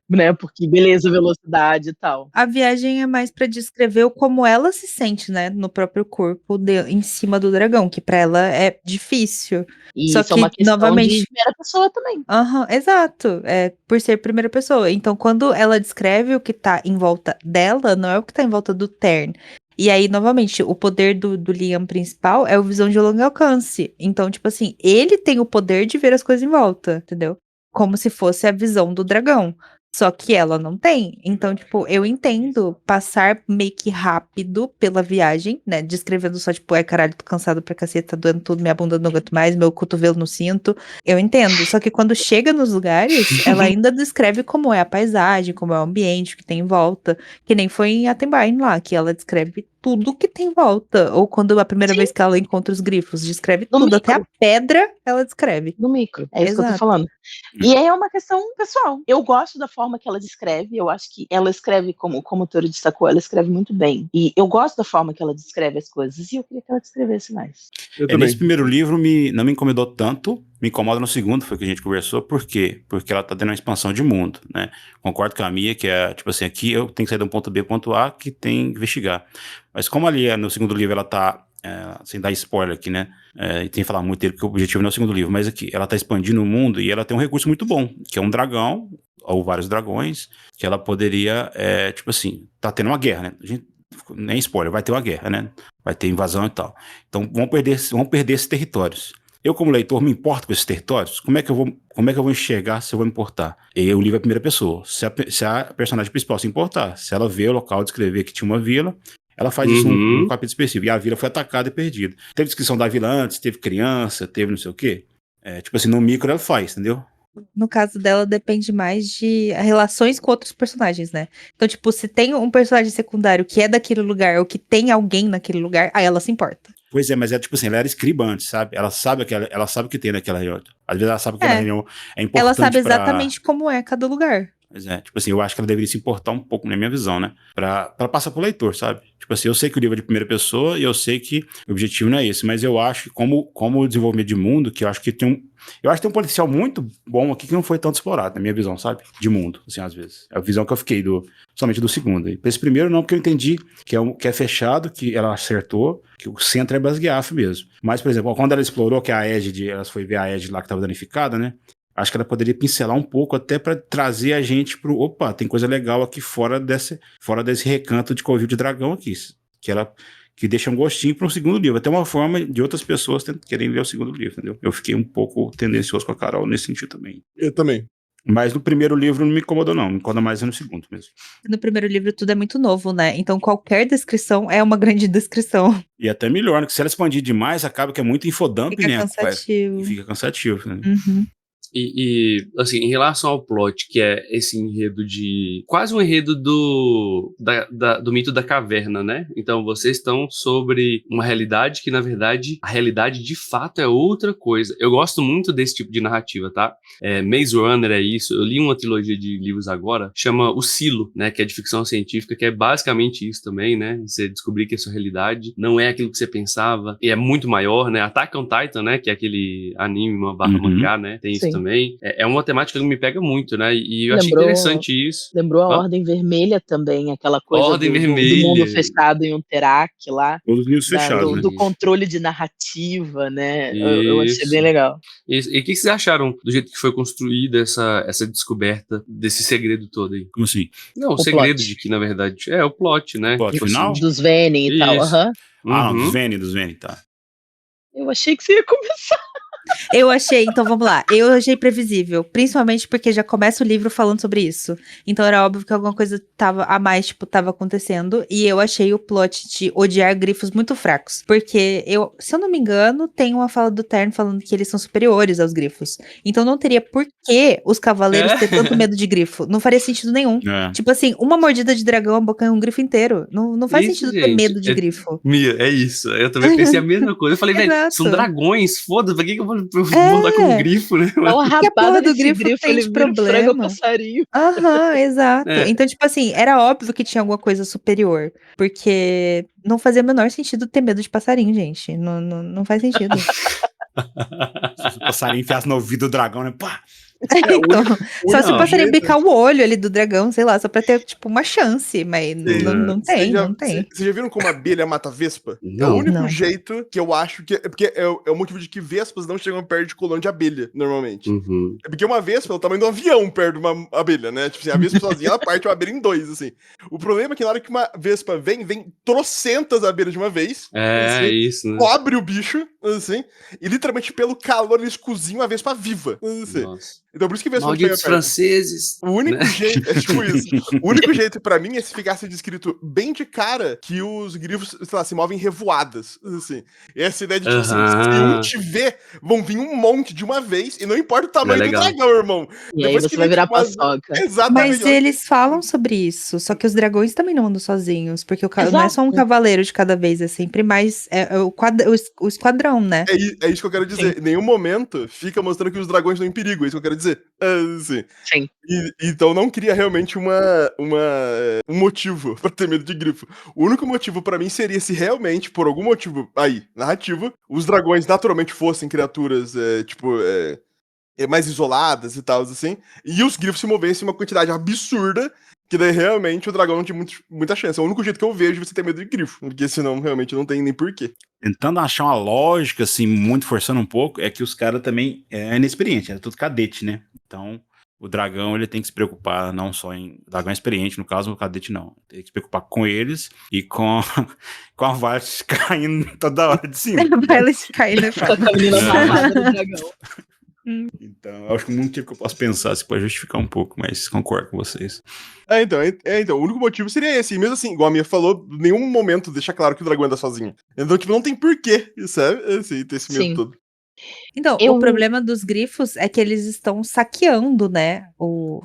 Né? Porque beleza, velocidade e tal. A viagem é mais pra descrever como ela se sente, né, no próprio corpo em cima do dragão, que pra ela é difícil. E Só isso é uma que, questão de novamente, primeira pessoa também. exato, por ser primeira pessoa. Então, quando ela descreve o que tá em volta dela, não é o que tá em volta do Tern. E aí, novamente, o poder do Liam principal é o visão de longo alcance. Então, tipo assim, ele tem o poder de ver as coisas em volta, entendeu? Como se fosse a visão do dragão. Só que ela não tem. Então, tipo, eu entendo passar meio que rápido pela viagem, né? Descrevendo só, tipo, caralho, tô cansado pra cacete, tá doendo tudo, minha bunda não aguento mais, meu cotovelo no cinto. Eu entendo. Só que quando chega nos lugares, ela ainda descreve como é a paisagem, como é o ambiente que tem em volta. Que nem foi em Atenbain lá, que ela descreve tudo que tem em volta. Ou quando a primeira vez que ela encontra os grifos, descreve No tudo. Até a micro. pedra, ela descreve. No micro. É isso que eu tô Exato. falando. E aí é uma questão pessoal. Eu gosto da forma que ela descreve. Eu acho que ela escreve, como o Toro destacou, ela escreve muito bem. E eu gosto da forma que ela descreve as coisas. E eu queria que ela descrevesse mais. Eu também. Nesse primeiro livro não me incomodou tanto, me incomoda no segundo, foi o que a gente conversou. Por quê? Porque ela tá dando uma expansão de mundo, né? Concordo com a Mia, que é, tipo assim, aqui eu tenho que sair de um ponto B, ponto A, que tem que investigar. Mas como ali no segundo livro ela tá, sem dar spoiler aqui, né? E tem que falar muito dele, porque o objetivo não é o segundo livro, mas aqui ela tá expandindo o mundo e ela tem um recurso muito bom, que é um dragão, ou vários dragões, que ela poderia, tipo assim, tá tendo uma guerra, né? A gente, nem spoiler, vai ter uma guerra, né? Vai ter invasão e tal. Então vão perder esses territórios. Eu, como leitor, me importo com esses territórios? Como é que eu vou enxergar se eu vou me importar? E o livro é a primeira pessoa. Se a personagem principal se importar, se ela vê o local, descrever que tinha uma vila, ela faz isso num capítulo específico. E a vila foi atacada e perdida. Teve descrição da vila antes, teve criança, teve não sei o quê. Tipo assim, no micro ela faz, entendeu? No caso dela, depende mais de relações com outros personagens, né? Então, tipo, se tem um personagem secundário que é daquele lugar ou que tem alguém naquele lugar, aí ela se importa. Pois é, mas tipo assim, ela era escriba antes, sabe? Ela sabe o que tem naquela reunião. Às vezes ela sabe que aquela reunião é importante. Ela sabe exatamente como é cada lugar. Pois é, tipo assim, eu acho que ela deveria se importar um pouco, na minha visão, né? Pra passar pro leitor, sabe? Tipo assim, eu sei que o livro é de primeira pessoa e eu sei que o objetivo não é esse, mas eu acho que como desenvolvimento de mundo, que eu acho que tem um potencial muito bom aqui que não foi tanto explorado, na minha visão, sabe? De mundo, assim, às vezes. É a visão que eu fiquei somente do segundo. E pra esse primeiro não, porque eu entendi que é fechado, que ela acertou, que o centro é Basgiath mesmo. Mas, por exemplo, quando ela explorou que a Égide, ela foi ver a Égide lá que estava danificada, né? Acho que ela poderia pincelar um pouco até para trazer a gente pro... Opa, tem coisa legal aqui fora desse recanto de covil de dragão aqui. Que deixa um gostinho para um segundo livro. Até uma forma de outras pessoas querem ler o segundo livro, entendeu? Eu fiquei um pouco tendencioso com a Carol nesse sentido também. Eu também. Mas no primeiro livro não me incomodou, não. Me incomoda mais no segundo mesmo. No primeiro livro tudo é muito novo, né? Então qualquer descrição é uma grande descrição. E até melhor, né? Que se ela expandir demais, acaba que é muito infodump, Fica né? E cansativo. fica cansativo, né? Uhum. Assim, em relação ao plot, que é esse enredo de... Quase um enredo do mito da caverna, né? Então, vocês estão sobre uma realidade que, na verdade, a realidade de fato é outra coisa. Eu gosto muito desse tipo de narrativa, tá? Maze Runner é isso. Eu li uma trilogia de livros agora, chama O Silo, né? Que é de ficção científica, que é basicamente isso também, né? Você descobrir que a sua realidade não é aquilo que você pensava, e é muito maior, né? Attack on Titan, né? Que é aquele anime, mangá, né? Tem isso Sim. também. É uma temática que me pega muito, né? E eu achei Lembrou- interessante isso. Lembrou a Hã? Ordem Vermelha também, aquela coisa Ordem do Vermelha. mundo fechado em um Terac lá, Todos os livros fechados, né? do controle de narrativa, né? Eu achei Isso. bem legal. E o que vocês acharam do jeito que foi construída essa descoberta desse segredo todo aí? Como assim? Não, o O segredo plot. de que, na verdade, é o plot, né? Plot Tipo final? assim, Dos Venom e tal. Isso. aham. Ah, não, uhum. dos Vene, tá. Eu achei que você ia começar. Eu achei, então vamos lá. Eu achei previsível, principalmente porque já começa o livro falando sobre isso. Então era óbvio que alguma coisa tava a mais, tipo, tava acontecendo. E eu achei o plot de odiar grifos muito fracos. Porque se eu não me engano, tem uma fala do Tern falando que eles são superiores aos grifos. Então não teria por que os cavaleiros ter tanto medo de grifo. Não faria sentido nenhum. É. Tipo assim, uma mordida de dragão abocanha um grifo inteiro. Não faz Isso, sentido ter gente, medo de grifo. Mia, é isso. Eu também pensei a mesma coisa. Eu falei, velho, são Exato. dragões, foda-se, pra que eu vou É. mudar com um grifo, né? Dá uma que a porra rabada do nesse grifo grifo, tem ele de vira um frango ao problema? passarinho. Aham, exato. É. Então, tipo assim, era óbvio que tinha alguma coisa superior. Porque não fazia o menor sentido ter medo de passarinho, gente. Não faz sentido. Se o passarinho enfiasse no ouvido do dragão, né? Pá! Então, só se o Não. passarinho bicar o olho ali do dragão, sei lá, só pra ter, tipo, uma chance. Mas não tem, não tem. Vocês já viram como a abelha mata a vespa? É o Não. único Não. jeito que eu acho que. Porque é o motivo de que vespas não chegam perto de colônia de abelha, normalmente. Uhum. É porque uma vespa é o tamanho de um avião perto de uma abelha, né? Tipo assim, a vespa sozinha, ela parte uma abelha em dois, assim. O problema é que na hora que uma vespa vem trocentas abelhas de uma vez. É, assim, isso, né? cobre o bicho, assim, e literalmente pelo calor eles cozinham a vespa viva, assim. Nossa. Então por isso que vespa não Malditos chega perto. franceses. O único né? jeito, é tipo isso. O único jeito pra mim é se ficasse descrito bem de cara que os grifos, sei lá, se movem revoadas, assim. Essa ideia de, tipo assim, se um te ver, vão vir um monte de uma vez, e não importa o tamanho do legal. dragão, irmão. E aí Depois você que vai vem, virar tipo, uma- paçoca. Exatamente. Mas eles falam sobre isso. Só que os dragões também não andam sozinhos. Porque não é só um Exato. cavaleiro de cada vez, é sempre mais. É o esquadrão, né? É isso que eu quero dizer. Em nenhum momento fica mostrando que os dragões estão em perigo, é isso que eu quero dizer. Assim. Sim. Então não cria realmente um motivo pra ter medo de grifo. O único motivo pra mim seria se realmente, por algum motivo aí, narrativo, os dragões naturalmente fossem criaturas, mais isoladas e tal, assim, e os grifos se movessem uma quantidade absurda, que daí realmente o dragão não tinha muita chance. É o único jeito que eu vejo de você ter medo de grifo, porque senão realmente não tem nem porquê. Tentando achar uma lógica, assim, muito forçando um pouco, é que os caras também é inexperiente, é tudo cadete, né? Então, o dragão, ele tem que se preocupar não só em... O dragão é experiente, no caso, o cadete não. Tem que se preocupar com eles e com a Violet caindo toda hora de cima. Vai eles caindo e Com a menina amarrada no dragão. Então, eu acho que o único motivo que eu posso pensar, se pode justificar um pouco, mas concordo com vocês. Então, o único motivo seria esse. E mesmo assim, igual a Mia falou, em nenhum momento deixa claro que o dragão anda sozinho. Então, tipo, não tem porquê, sabe? Assim, ter esse medo Sim. todo. Então, Eu- o problema dos grifos é que eles estão saqueando, né?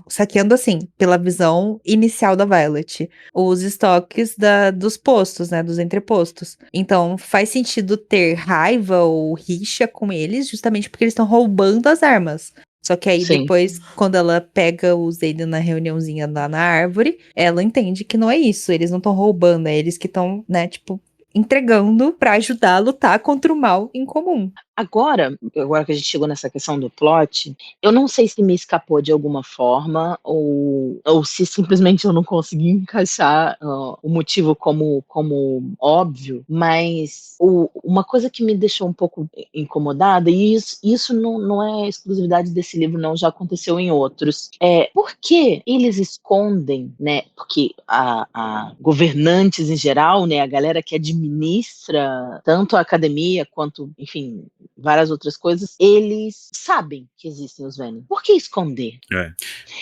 Saqueando, assim, pela visão inicial da Violet, os estoques dos postos, né? Dos entrepostos. Então, faz sentido ter raiva ou rixa com eles, justamente porque eles estão roubando as armas. Só que aí Sim. depois, quando ela pega o Zayden na reuniãozinha lá na árvore, ela entende que não é isso. Eles não estão roubando, é eles que estão, né, tipo, entregando pra ajudar a lutar contra o mal em comum. Agora que a gente chegou nessa questão do plot, eu não sei se me escapou de alguma forma ou se simplesmente eu não consegui encaixar o motivo como óbvio, mas uma coisa que me deixou um pouco incomodada, e isso não é exclusividade desse livro, não, já aconteceu em outros, por que eles escondem, né, porque a governantes em geral, né, a galera que administra tanto a academia quanto, enfim, várias outras coisas, eles sabem que existem os Venom. Por que esconder?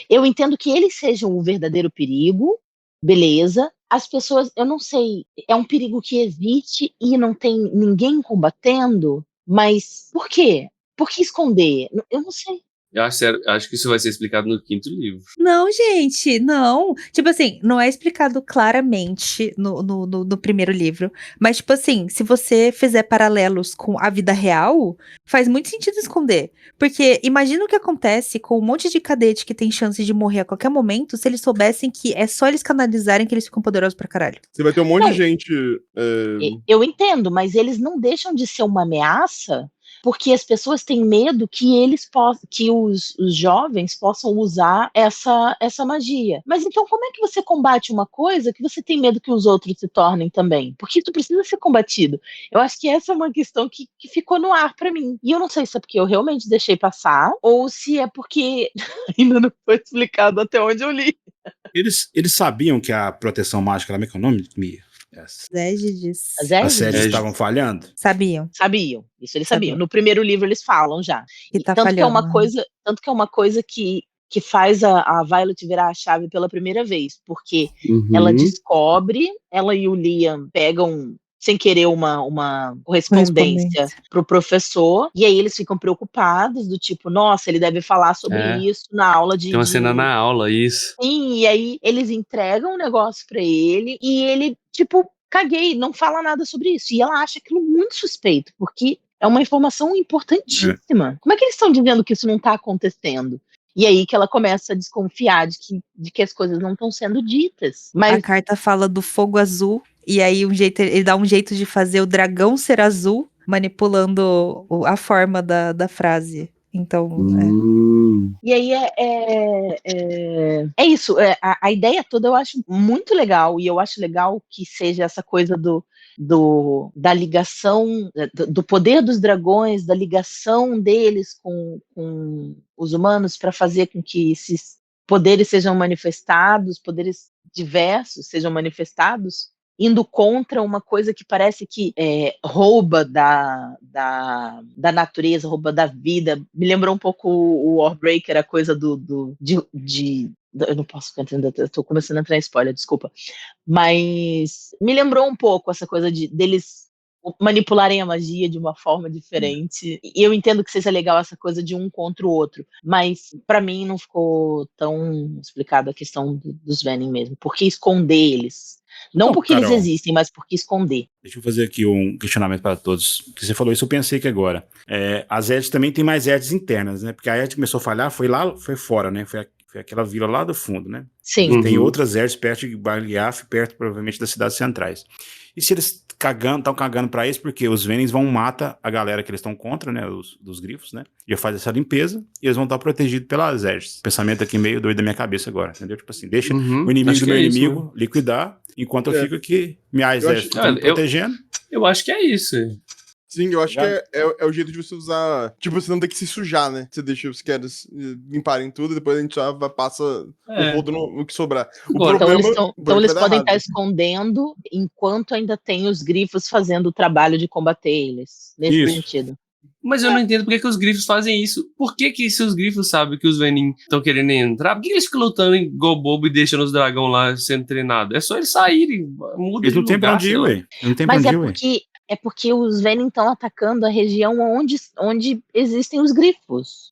Eu entendo que eles sejam o verdadeiro perigo, beleza. As pessoas, eu não sei, é um perigo que existe e não tem ninguém combatendo, mas por quê? Por que esconder? Eu não sei. Eu acho que isso vai ser explicado no 5º livro. Não, gente, não. Tipo assim, não é explicado claramente no primeiro livro. Mas, tipo assim, se você fizer paralelos com a vida real, faz muito sentido esconder. Porque imagina o que acontece com um monte de cadete que tem chance de morrer a qualquer momento se eles soubessem que é só eles canalizarem que eles ficam poderosos pra caralho. Você vai ter um monte Não. de gente. Eu entendo, mas eles não deixam de ser uma ameaça porque as pessoas têm medo que os jovens possam usar essa magia. Mas então como é que você combate uma coisa que você tem medo que os outros se tornem também? Porque isso precisa ser combatido. Eu acho que essa é uma questão que ficou no ar pra mim. E eu não sei se é porque eu realmente deixei passar ou se é porque ainda não foi explicado até onde eu li. Eles sabiam que a proteção mágica, como é que é o nome, Mia? As Égides As As Égides séries estavam falhando? sabiam sabiam. Isso eles sabiam. Sabiam. No primeiro livro eles falam já. que tá Tanto que é falhando. uma coisa que faz a Violet virar a chave pela primeira vez, porque ela descobre, ela e o Liam pegam sem querer uma correspondência pro professor, e aí eles ficam preocupados, do tipo, nossa, ele deve falar sobre isso na aula de... Tem uma cena na aula, isso. Sim, e aí eles entregam um negócio pra ele, e ele, tipo, caguei, não fala nada sobre isso. E ela acha aquilo muito suspeito, porque é uma informação importantíssima. Como é que eles estão dizendo que isso não tá acontecendo? E aí que ela começa a desconfiar de que as coisas não estão sendo ditas. Mas A carta fala do fogo azul, e aí ele dá um jeito de fazer o dragão ser azul, manipulando a forma da frase. Então, E aí é isso. A ideia toda eu acho muito legal, e eu acho legal que seja essa coisa da ligação, do poder dos dragões, da ligação deles com os humanos para fazer com que esses poderes sejam manifestados, poderes diversos sejam manifestados, indo contra uma coisa que parece que rouba da natureza, rouba da vida. Me lembrou um pouco o Warbreaker, a coisa eu não posso entender, eu tô começando a entrar em spoiler, desculpa. Mas me lembrou um pouco essa coisa deles manipularem a magia de uma forma diferente. E eu entendo que seja legal essa coisa de um contra o outro, mas pra mim não ficou tão explicado a questão dos Venom mesmo. Por que esconder eles? Não porque Carol, eles existem, mas porque esconder. Deixa eu fazer aqui um questionamento para todos. Que você falou isso, eu pensei que agora. As Edges também tem mais Edges internas, né? Porque a Edge começou a falhar, foi fora, né? Foi aquela vila lá do fundo, né? Sim. Tem outras Edges perto de Baliaf, perto provavelmente das cidades centrais. E se eles estão cagando pra isso, porque os Venoms vão matar a galera que eles estão contra, né? Dos grifos, né? Já faz essa limpeza e eles vão estar protegidos pelas Edges. Pensamento aqui meio doido da minha cabeça agora, entendeu? Tipo assim, deixa o inimigo do meu inimigo liquidar, enquanto eu fico aqui, minhas Edges estão protegendo. Eu acho que é isso. Sim, eu acho que é o jeito de você usar. Tipo, você não tem que se sujar, né? Você deixa os caras limparem tudo e depois a gente já passa o rodo no que sobrar. Então eles podem estar escondendo enquanto ainda tem os grifos fazendo o trabalho de combater eles. Nesse sentido. Mas eu não entendo por que os grifos fazem isso. Por que se os grifos sabem que os Venom estão querendo entrar, por que eles ficam lutando igual bobo e deixando os dragões lá sendo treinados? É só eles saírem. Eles não têm pra onde ir, ué. Mas é porque os Venom estão atacando a região onde existem os grifos.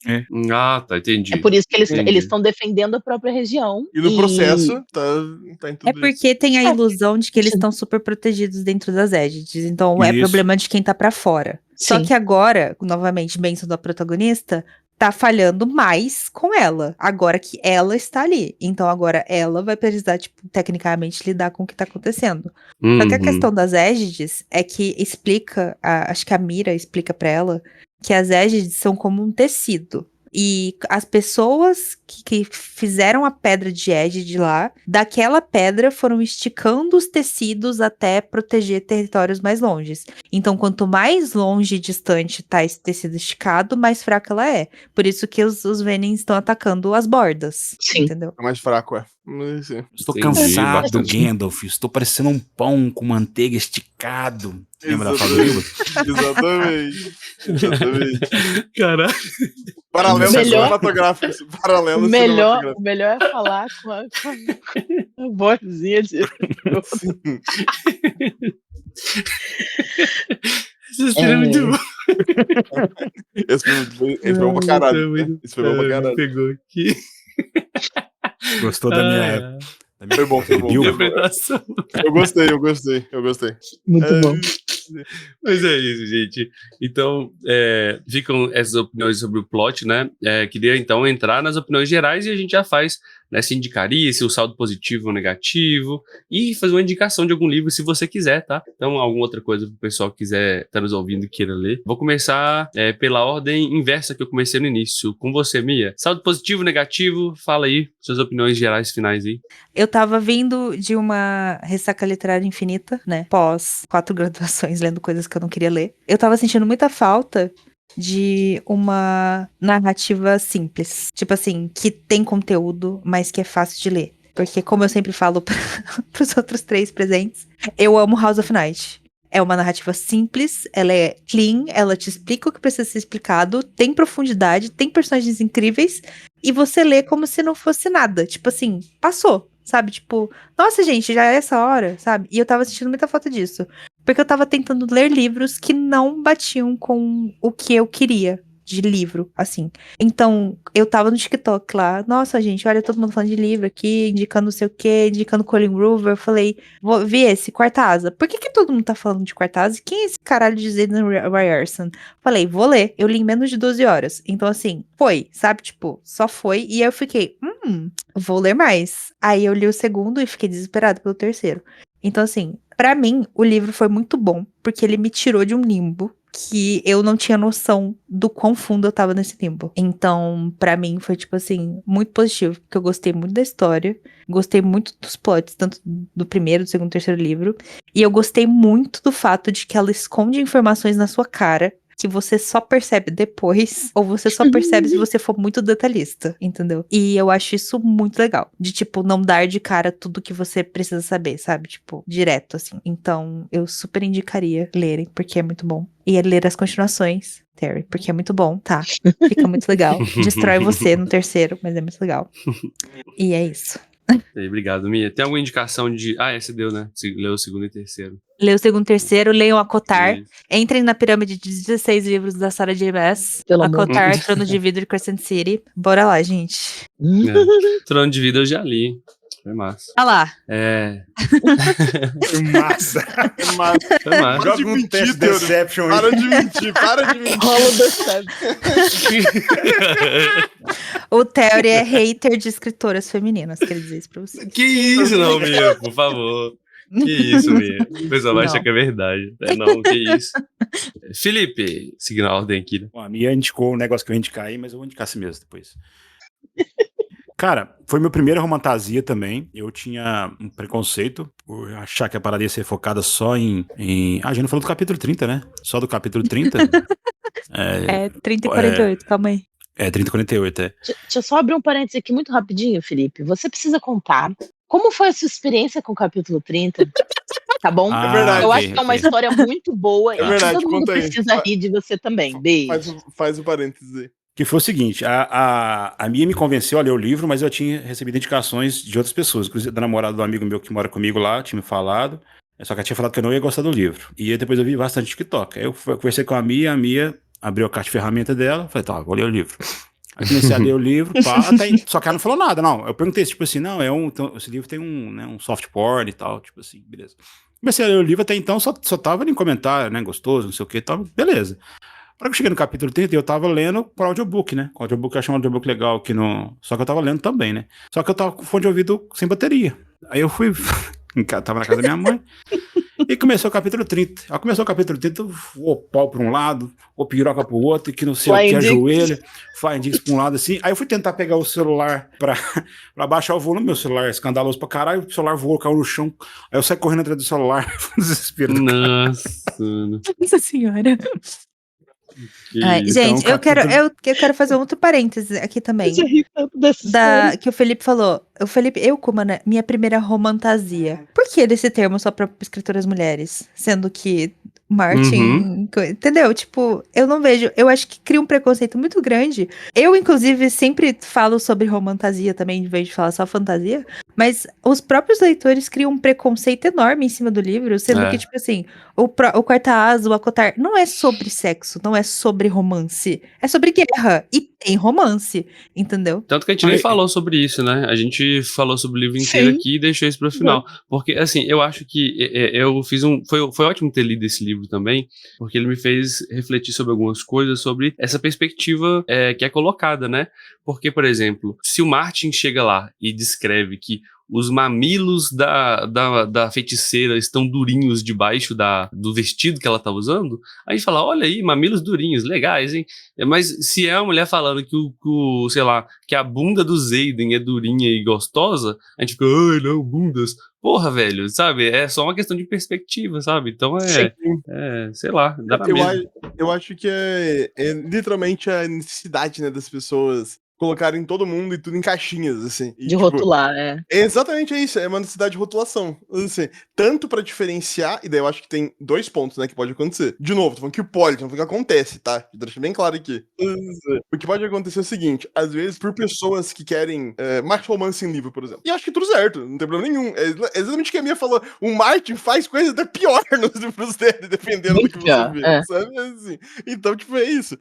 Ah, tá, entendi. É por isso que eles estão defendendo a própria região. E no processo, tá em tudo É porque tem a ilusão de que eles estão super protegidos dentro das Edges. Então é problema de quem tá pra fora. Sim. Só que agora, novamente, Benson da protagonista, tá falhando mais com ela, agora que ela está ali. Então agora ela vai precisar, tipo, tecnicamente lidar com o que tá acontecendo. Só que a questão das Égides é que explica, acho que a Mira explica pra ela, que as Égides são como um tecido. E as pessoas que fizeram a pedra de Égide lá, daquela pedra foram esticando os tecidos até proteger territórios mais longes. Então, quanto mais longe e distante tá esse tecido esticado, mais fraca ela é. Por isso que os Venom estão atacando as bordas. Sim. Entendeu? É mais fraco, Estou cansado, Gandalf. Estou parecendo um pão com manteiga esticado. Lembra da fala do Bilbo? Exatamente. Caralho. Paralelos Melhor- cinematográficos. Paralelos O melhor cinematográficos. é falar com a vozinha de. Sim. Essa cena é muito boa. Esse foi bom pra caralho. Né? Esse foi bom pra Me caralho. pegou aqui. Gostou da minha Ah, época? Da minha Foi bom, foi bom. Bilbo? interpretação. Eu gostei. Muito bom. Mas é isso, gente. Então, ficam essas opiniões sobre o plot, né? Queria, então, entrar nas opiniões gerais e a gente já faz, né, se indicaria, se o saldo positivo ou negativo, e fazer uma indicação de algum livro, se você quiser, tá? Então, alguma outra coisa pro pessoal que quiser estar nos ouvindo e queira ler. Vou começar pela ordem inversa que eu comecei no início. Com você, Mia. Saldo positivo, negativo, fala aí, suas opiniões gerais finais aí. Eu tava vindo de uma ressaca literária infinita, né? Pós 4 graduações lendo coisas que eu não queria ler. Eu tava sentindo muita falta de uma narrativa simples. Tipo assim, que tem conteúdo, mas que é fácil de ler. Porque, como eu sempre falo pros outros 3 presentes, eu amo House of Night. É uma narrativa simples, ela é clean, ela te explica o que precisa ser explicado, tem profundidade, tem personagens incríveis, e você lê como se não fosse nada. Tipo assim, passou, sabe? Tipo, nossa, gente, já é essa hora, sabe? E eu tava sentindo muita falta disso. Porque eu tava tentando ler livros que não batiam com o que eu queria de livro, assim. Então, eu tava no TikTok lá, nossa, gente, olha todo mundo falando de livro aqui, indicando não sei o quê, indicando Colin Hoover. Eu falei, vou ver esse, Quarta Asa. Por que todo mundo tá falando de Quarta Asa? Quem é esse caralho de Zayden Ryerson? Falei, vou ler. Eu li em menos de 12 horas. Então, assim, foi, sabe? Tipo, só foi. E aí eu fiquei, vou ler mais. Aí eu li o segundo e fiquei desesperada pelo terceiro. Então, assim, pra mim, o livro foi muito bom, porque ele me tirou de um limbo que eu não tinha noção do quão fundo eu tava nesse limbo. Então, pra mim, foi, tipo assim, muito positivo, porque eu gostei muito da história, gostei muito dos plots, tanto do primeiro, do segundo, do terceiro livro, e eu gostei muito do fato de que ela esconde informações na sua cara que você só percebe depois, ou você só percebe se você for muito detalhista, entendeu? E eu acho isso muito legal, de, tipo, não dar de cara tudo que você precisa saber, sabe? Tipo, direto, assim. Então, eu super indicaria lerem, porque é muito bom. E ler as continuações, Terry, porque é muito bom, tá? Fica muito legal. Destrói você no terceiro, mas é muito legal. E é isso. Obrigado, Mia. Tem alguma indicação de... você deu, né? Leu o segundo e terceiro. Lê o segundo e terceiro, leiam a Cotar. Isso. Entrem na pirâmide de 16 livros da Sarah J. Maas. Pelo A amor de Cotar, Trono de Vidro e Crescent City. Bora lá, gente. Trono de Vida eu já li. Foi massa. Ah lá. Que massa. Foi massa. Joga um teste Deception aí. Para de mentir. Rola do céu. O Theory é hater de escritoras femininas, queria dizer isso pra vocês. Que isso, não, Mia, por favor. Que isso, Mia. O pessoal vai achar que é verdade. Não, que isso. Felipe, seguindo a ordem aqui, né? Bom, a Mia indicou um negócio que eu ia indicar aí, mas eu vou indicar assim mesmo depois. Cara, foi minha primeira romantasia também. Eu tinha um preconceito por achar que a parada ia ser focada só em... A gente não falou do capítulo 30, né? Só do capítulo 30. É 30 e 48, calma aí. 30 e 48, Deixa eu só abrir um parênteses aqui muito rapidinho, Felipe. Você precisa contar como foi a sua experiência com o capítulo 30, tá bom? É verdade. Eu acho que é uma história muito boa e verdade, todo mundo conta aí. precisa rir de você também. Beijo. Faz o parênteses aí. Que foi o seguinte, a Mia me convenceu a ler o livro, mas eu tinha recebido indicações de outras pessoas, inclusive da namorada do amigo meu que mora comigo lá, tinha me falado, só que ela tinha falado que eu não ia gostar do livro. E aí depois eu vi bastante TikTok. Aí eu conversei com a Mia abriu a caixa de ferramenta dela, falei, tá, vou ler o livro. Aí comecei a ler o livro, só que ela não falou nada, não. Eu perguntei, tipo assim, não, esse livro tem um soft porn e tal, tipo assim, beleza. Comecei a ler o livro, até então só tava em comentário, né, gostoso, não sei o que, tal, beleza. Para que eu cheguei no capítulo 30, eu tava lendo por audiobook, né? O audiobook eu achei um audiobook legal aqui no... Só que eu tava lendo também, né? Só que eu tava com fone de ouvido sem bateria. Aí eu fui... tava na casa da minha mãe. E começou o capítulo 30. Aí começou o capítulo 30, o pau pra um lado, o piroca pro outro, que não sei o que, ajoelha, faz dicas pra um lado assim. Aí eu fui tentar pegar o celular pra baixar o volume, meu celular é escandaloso pra caralho, o celular voou, caiu no chão. Aí eu saí correndo atrás do celular, desespero. Nossa senhora. Ai, Então, gente, eu quero fazer um outro parêntese aqui também. Que o Felipe falou. O Felipe, como minha primeira romantasia. Por que desse termo só para escritoras mulheres? Sendo que Martin, entendeu? Tipo, eu não vejo, eu acho que cria um preconceito muito grande. Eu, inclusive, sempre falo sobre romantasia também, em vez de falar só fantasia, mas os próprios leitores criam um preconceito enorme em cima do livro, sendo que, tipo assim, o Quarta Asa, o Acotar, não é sobre sexo, não é sobre romance, é sobre guerra, e tem romance, entendeu? Tanto que a gente nem falou sobre isso, né? A gente falou sobre o livro inteiro Sim. aqui e deixou isso pro final. Porque, assim, eu acho que eu fiz Foi ótimo ter lido esse livro também, porque ele me fez refletir sobre algumas coisas, sobre essa perspectiva que é colocada, né? Porque, por exemplo, se o Martin chega lá e descreve que os mamilos da feiticeira estão durinhos debaixo do vestido que ela tá usando, aí a gente fala, olha aí, mamilos durinhos, legais, hein? Mas se é uma mulher falando sei lá, que a bunda do Zayden é durinha e gostosa, a gente fica, ai, não, bundas. Porra, velho, sabe? É só uma questão de perspectiva, sabe? Então sei lá, dá na mesma. Eu acho que é literalmente a necessidade, né, das pessoas colocarem todo mundo e tudo em caixinhas, assim. E, De rotular, é. É exatamente isso, é uma necessidade de rotulação. Assim, tanto pra diferenciar, e daí eu acho que tem 2 pontos, né, que pode acontecer. De novo, tô falando que pode, tô falando que acontece, tá? Deixa bem claro aqui. O que pode acontecer é o seguinte, às vezes, por pessoas que querem mais romance em livro, por exemplo. E eu acho que tudo certo, não tem problema nenhum. É exatamente o que a Mia falou. O Martin faz coisas até pior nos livros dele, dependendo do que você vê, sabe? Assim, então, tipo, é isso.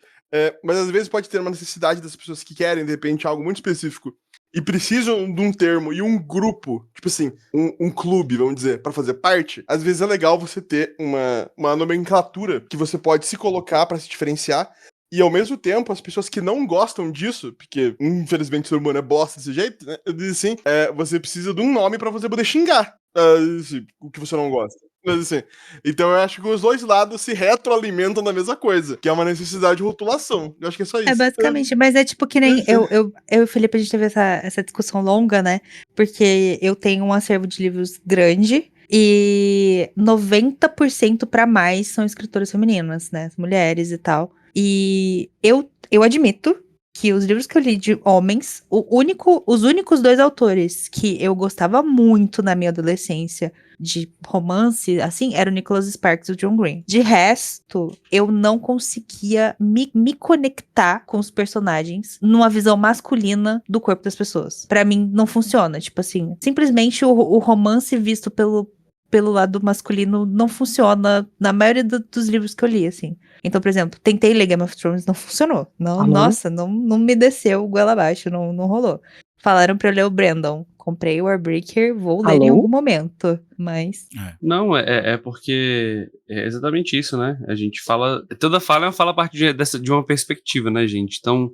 Mas às vezes pode ter uma necessidade das pessoas que querem, de repente, algo muito específico e precisam de um termo e um grupo, tipo assim, um clube, vamos dizer, pra fazer parte. Às vezes é legal você ter uma nomenclatura que você pode se colocar pra se diferenciar. E ao mesmo tempo, as pessoas que não gostam disso, porque infelizmente o ser humano é bosta desse jeito, né? Eu disse assim, você precisa de um nome pra você poder xingar assim, o que você não gosta. Mas assim, então eu acho que os dois lados se retroalimentam da mesma coisa, que é uma necessidade de rotulação. Eu acho que é só isso. É basicamente, mas é tipo que nem eu e o Felipe, a gente teve essa discussão longa, né? Porque eu tenho um acervo de livros grande e 90% pra mais são escritoras femininas, né? Mulheres e tal. E eu admito que os livros que eu li de homens, os únicos 2 autores que eu gostava muito na minha adolescência de romance, assim, era o Nicholas Sparks e o John Green. De resto, eu não conseguia me conectar com os personagens numa visão masculina do corpo das pessoas. Pra mim, não funciona. Tipo assim, simplesmente o romance visto pelo lado masculino não funciona na maioria dos livros que eu li, assim. Então, por exemplo, tentei ler Game of Thrones, não funcionou. Não, nossa, não me desceu goela abaixo, não rolou. Falaram pra eu ler o Brandon. Comprei o Warbreaker, vou ler em algum momento, mas... Não, é porque é exatamente isso, né? A gente fala... Toda fala é uma fala a partir de uma perspectiva, né, gente? Então...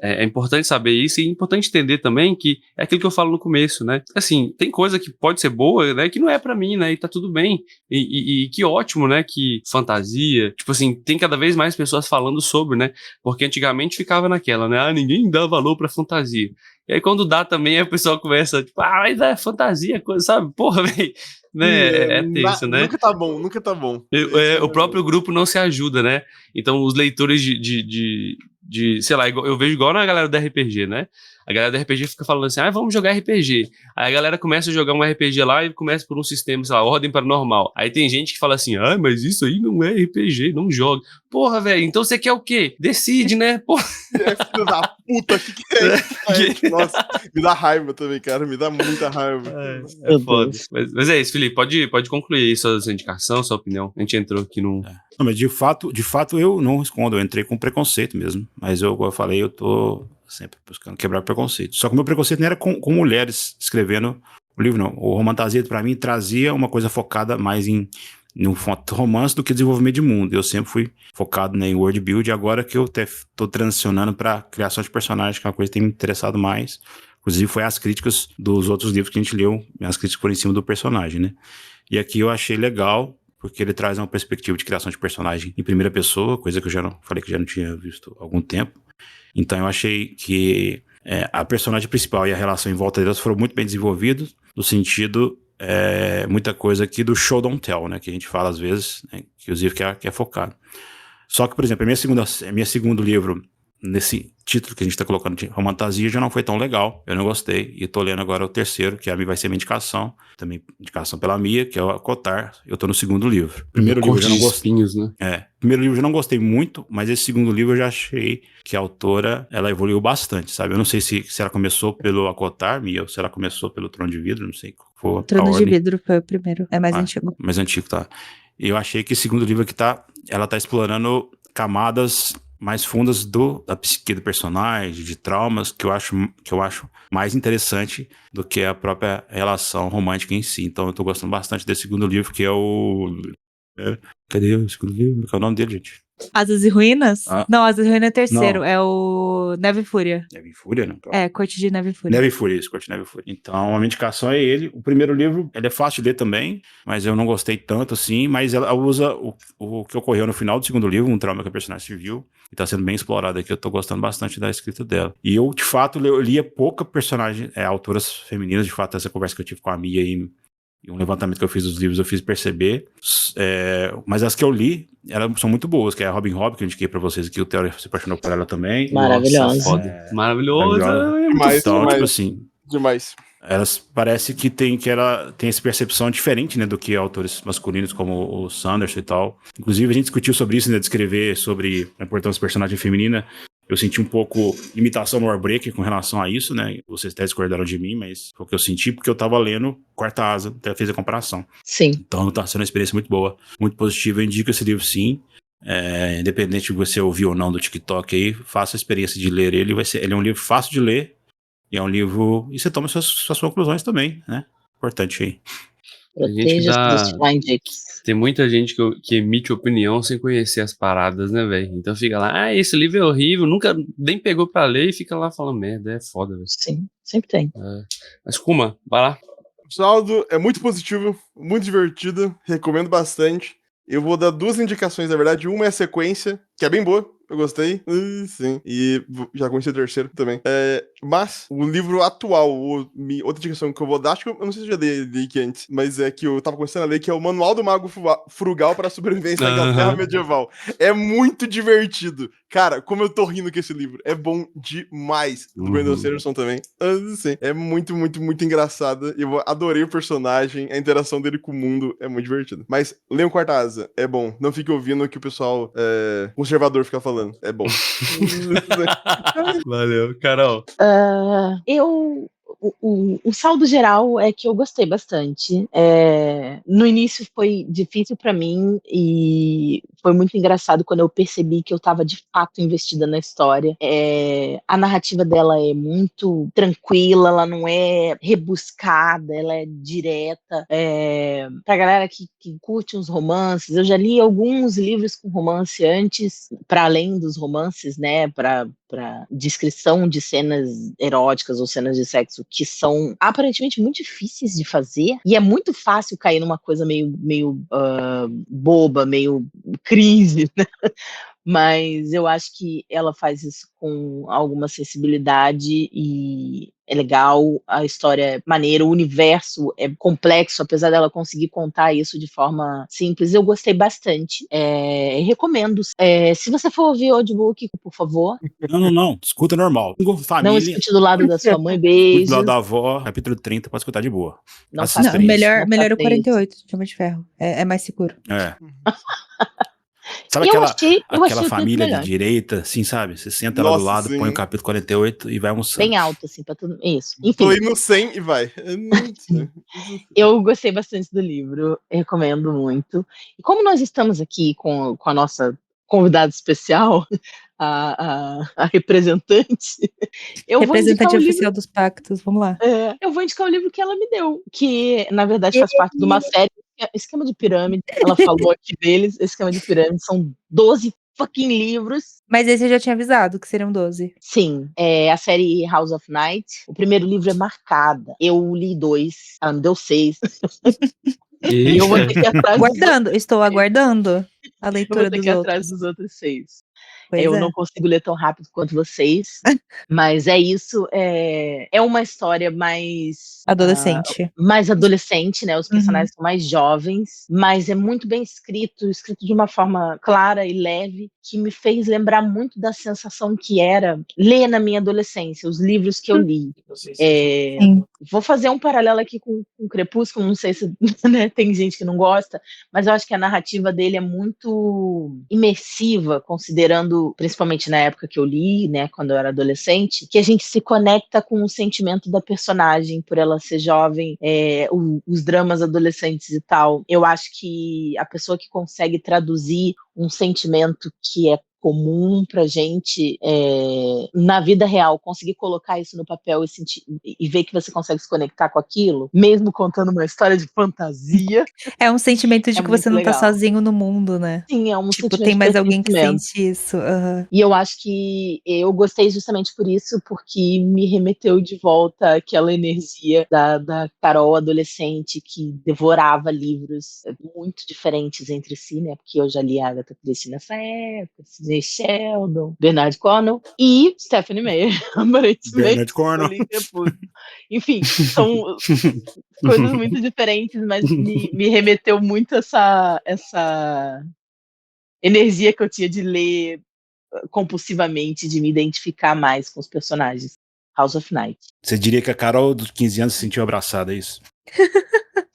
É importante saber isso e é importante entender também que é aquilo que eu falo no começo, né? Assim, tem coisa que pode ser boa, né? Que não é pra mim, né? E tá tudo bem. E que ótimo, né? Que fantasia. Tipo assim, tem cada vez mais pessoas falando sobre, né? Porque antigamente ficava naquela, né? Ah, ninguém dá valor pra fantasia. E aí quando dá também, aí o pessoal começa, tipo, mas é fantasia, coisa, sabe? Porra, velho. Né? É tenso, né? Nunca tá bom, nunca tá bom. O próprio grupo não se ajuda, né? Então os leitores sei lá, eu vejo igual na galera do RPG, né? A galera do RPG fica falando assim, vamos jogar RPG. Aí a galera começa a jogar um RPG lá e começa por um sistema, sei lá, ordem paranormal. Aí tem gente que fala assim, mas isso aí não é RPG, não joga. Porra, velho, então você quer o quê? Decide, né? Porra. Filho da puta, que é isso? Nossa, me dá raiva também, cara, me dá muita raiva. É foda. Mas é isso, Felipe, pode concluir aí sua indicação, sua opinião. A gente entrou aqui num... Não, mas de fato eu não escondo, eu entrei com preconceito mesmo. Mas como eu falei, eu tô sempre buscando quebrar preconceito. Só que o meu preconceito não era com mulheres escrevendo o livro, não. O Romantasia, pra mim, trazia uma coisa focada mais no romance do que desenvolvimento de mundo. Eu sempre fui focado em world build, agora que eu até tô transicionando pra criação de personagens, que é uma coisa que tem me interessado mais. Inclusive, foi as críticas dos outros livros que a gente leu, as críticas foram em cima do personagem, né? E aqui eu achei legal, porque ele traz uma perspectiva de criação de personagem em primeira pessoa, coisa que eu já não tinha visto há algum tempo. Então eu achei que a personagem principal e a relação em volta delas foram muito bem desenvolvidos, no sentido, muita coisa aqui do show don't tell, né, que a gente fala às vezes, né, inclusive que é focado. Só que, por exemplo, meu segundo livro nesse título que a gente tá colocando de fantasia já não foi tão legal. Eu não gostei. E tô lendo agora o terceiro, que vai ser minha indicação. Também indicação pela Mia, que é o Acotar. Eu tô no segundo livro. Primeiro livro eu já não gostei. Espinhos, né? Primeiro livro eu já não gostei muito, mas esse segundo livro eu já achei que a autora, ela evoluiu bastante, sabe? Eu não sei se ela começou pelo Acotar, Mia, ou se ela começou pelo Trono de Vidro, não sei qual foi a Trono de ordem. Vidro foi o primeiro. É mais antigo. Mais antigo, tá. E eu achei que esse segundo livro aqui ela tá explorando camadas mais fundas da psique do personagem, de traumas, que eu acho mais interessante do que a própria relação romântica em si. Então eu tô gostando bastante desse segundo livro, que é o... Cadê o segundo livro? Qual é o nome dele, gente? Asas e Ruínas? Não, Asas e Ruínas é terceiro. Não. É o Neve e Fúria. Neve e Fúria, não? Corte de Neve e Fúria. Neve e Fúria, isso, Corte de Neve e Fúria. Então, a minha indicação é ele. O primeiro livro, ele é fácil de ler também, mas eu não gostei tanto assim, mas ela usa o que ocorreu no final do segundo livro, um trauma que a personagem civil, e tá sendo bem explorado aqui. Eu tô gostando bastante da escrita dela. E eu, de fato, eu lia pouca personagem, autoras femininas, de fato, essa conversa que eu tive com a Mia e um levantamento que eu fiz dos livros, eu fiz perceber. Mas as que eu li, elas são muito boas, que é a Robin Hobb, que eu indiquei pra vocês aqui, o Theo se apaixonou por ela também. Maravilhosa. Nossa, foda. Maravilhosa. Demais, Então, demais. tipo assim, Demais. elas parece que ela tem essa percepção diferente, né, do que autores masculinos como o Sanderson e tal. Inclusive, a gente discutiu sobre isso, né, de escrever sobre a importância do personagem feminina. Eu senti um pouco imitação no Warbreaker com relação a isso, né? Vocês até discordaram de mim, mas foi o que eu senti, porque eu tava lendo Quarta Asa, até fiz a comparação. Sim. Então tá sendo uma experiência muito boa, muito positiva. Eu indico esse livro sim. Independente de você ouvir ou não do TikTok aí, faça a experiência de ler ele. Ele é um livro fácil de ler, e é um livro... E você toma suas conclusões também, né? Importante aí. Proteja seus blinders. Tem muita gente que emite opinião sem conhecer as paradas, né, velho? Então fica lá, esse livro é horrível, nunca nem pegou pra ler e fica lá falando merda, é foda, velho. Sim, sempre tem. Mas Kuma, vai lá. O saldo é muito positivo, muito divertido, recomendo bastante. Eu vou dar 2 indicações, na verdade. Uma é a sequência, que é bem boa. Eu gostei. Sim. E já conheci o terceiro também. Mas o livro atual, outra indicação que eu vou dar, acho que eu não sei se eu já dei aqui antes, mas é que eu tava começando a ler, que é o Manual do Mago Frugal para a Sobrevivência na Inglaterra Medieval. É muito divertido. Cara, como eu tô rindo com esse livro. É bom demais. Do Brandon Sanderson também. Sim. É muito, muito, muito engraçado. Eu adorei o personagem, a interação dele com o mundo é muito divertido. Mas leiam Quarta Asa. É bom. Não fique ouvindo o que o pessoal conservador fica falando. É bom. Valeu, Carol. O saldo geral é que eu gostei bastante. No início foi difícil pra mim e foi muito engraçado quando eu percebi que eu estava de fato investida na história. A narrativa dela é muito tranquila, ela não é rebuscada, ela é direta. Pra galera que curte uns romances, eu já li alguns livros com romance antes, para além dos romances, né, para descrição de cenas eróticas ou cenas de sexo que são aparentemente muito difíceis de fazer, e é muito fácil cair numa coisa meio boba, meio crise, né? Mas eu acho que ela faz isso com alguma sensibilidade e é legal, a história é maneira, o universo é complexo, apesar dela conseguir contar isso de forma simples. Eu gostei bastante, recomendo. Se você for ouvir audiobook, por favor. Não, escuta normal. Família, não escute do lado da sua mãe, beijos. Do lado da avó, capítulo 30, pode escutar de boa. Não, melhor o 48, Chama de Ferro. É mais seguro. Sabe eu aquela achei família de direita, assim, sabe? Você senta lá do lado, põe o capítulo 48 e vai almoçando. Bem alto, assim, pra tudo. Isso. Enfim. Tô indo no 100 e vai. Eu gostei bastante do livro, recomendo muito. E como nós estamos aqui com a nossa convidada especial, a representante, eu vou indicar o oficial livro, dos pactos, vamos lá. Eu vou indicar o livro que ela me deu, que na verdade faz parte de uma série, Esquema de Pirâmide. Ela falou aqui deles, Esquema de Pirâmide, são 12 fucking livros. Mas esse eu já tinha avisado que seriam 12. Sim, a série House of Night. O primeiro livro é Marcada. Eu li 2, ela me deu 6. E eu vou ter que ir atrás Estou aguardando a leitura dos outros. Atrás dos outros 6. Pois eu não consigo ler tão rápido quanto vocês, mas é isso. É uma história mais Adolescente. mais adolescente, né? Os Uhum. personagens são mais jovens, mas é muito bem escrito de uma forma clara e leve, que me fez lembrar muito da sensação que era ler na minha adolescência, os livros que eu li. Sim. Vou fazer um paralelo aqui com Crepúsculo, não sei se né, tem gente que não gosta, mas eu acho que a narrativa dele é muito imersiva, considerando, principalmente na época que eu li, né, quando eu era adolescente, que a gente se conecta com o sentimento da personagem, por ela ser jovem, os dramas adolescentes e tal. Eu acho que a pessoa que consegue traduzir um sentimento que é comum pra gente na vida real, conseguir colocar isso no papel e ver que você consegue se conectar com aquilo, mesmo contando uma história de fantasia. É um sentimento de É que você muito não tá legal. sozinho no mundo, né? Sim, é um Tipo, sentimento tem de mais alguém que pertencimento. sente isso. Aham. E eu acho que eu gostei justamente por isso, porque me remeteu de volta àquela energia da Carol adolescente que devorava livros muito diferentes entre si, né? Porque eu já li Agatha Christie nessa época, Sidney Sheldon, Bernard Cornwell e Stephanie Meyer, aparentemente. Bernard Cornwell. Eu li Crepúsculo. Enfim, são coisas muito diferentes, mas me remeteu muito essa energia que eu tinha de ler compulsivamente, de me identificar mais com os personagens. House of Night. Você diria que a Carol dos 15 anos se sentiu abraçada, é isso?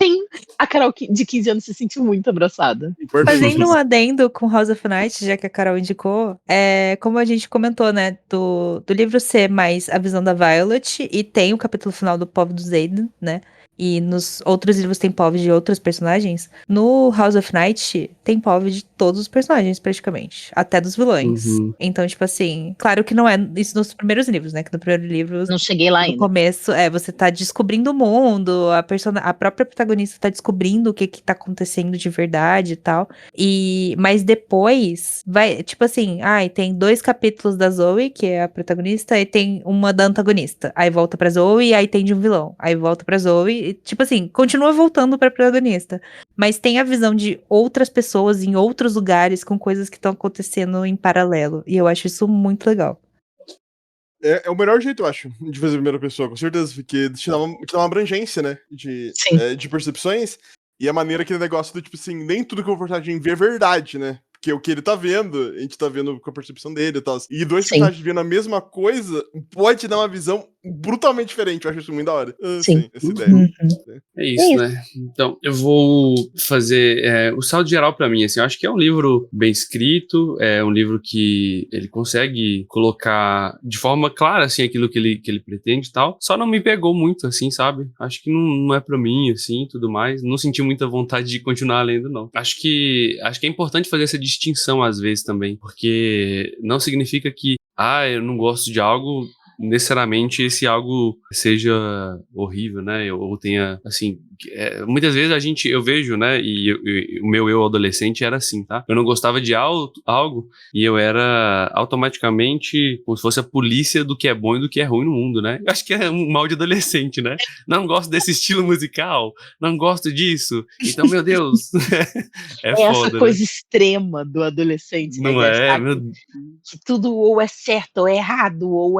Sim, a Carol de 15 anos se sentiu muito abraçada. Fazendo um adendo com House of Night, já que a Carol indicou, como a gente comentou, né, do livro ser mais a visão da Violet, e tem o capítulo final do POV do Xaden, né, e nos outros livros tem POV de outros personagens, no House of Night tem POV de todos os personagens, praticamente, até dos vilões. Uhum. Então, tipo assim, claro que não é isso nos primeiros livros, né, que no primeiro livro, Não cheguei lá no ainda. começo, você tá descobrindo o mundo, a própria protagonista tá descobrindo o que tá acontecendo de verdade e tal. Mas depois vai, tipo assim, tem 2 capítulos da Zoe, que é a protagonista, e tem uma da antagonista. Aí volta pra Zoe e aí tem de um vilão. Aí volta pra Zoe e, tipo assim, continua voltando pra protagonista. Mas tem a visão de outras pessoas em outros lugares com coisas que estão acontecendo em paralelo. E eu acho isso muito legal. É o melhor jeito, eu acho, de fazer a primeira pessoa, com certeza, porque te dá uma abrangência, né, de percepções, e a maneira aquele negócio do, tipo assim, nem tudo que o personagem vê é verdade, né, porque o que ele tá vendo, a gente tá vendo com a percepção dele e tal, e 2 personagens vendo a mesma coisa, pode dar uma visão brutalmente diferente, eu acho isso muito da hora. Sim. Essa ideia. Uhum. É isso, né? Então, eu vou fazer o saldo geral pra mim, assim, eu acho que é um livro bem escrito, é um livro que ele consegue colocar de forma clara, assim, aquilo que ele pretende e tal, só não me pegou muito, assim, sabe? Acho que não é pra mim, assim, tudo mais, não senti muita vontade de continuar lendo, não. Acho que é importante fazer essa distinção, às vezes, também, porque não significa que, eu não gosto de algo, necessariamente esse algo seja horrível, né, ou tenha, assim, muitas vezes eu vejo, né, e o meu eu adolescente era assim, tá? Eu não gostava de algo e eu era automaticamente como se fosse a polícia do que é bom e do que é ruim no mundo, né? Eu acho que é um mal de adolescente, né? Não gosto desse estilo musical, não gosto disso, então, meu Deus, é foda, essa coisa extrema do adolescente, né? Não de é, achar meu... que tudo ou é certo, ou é errado, ou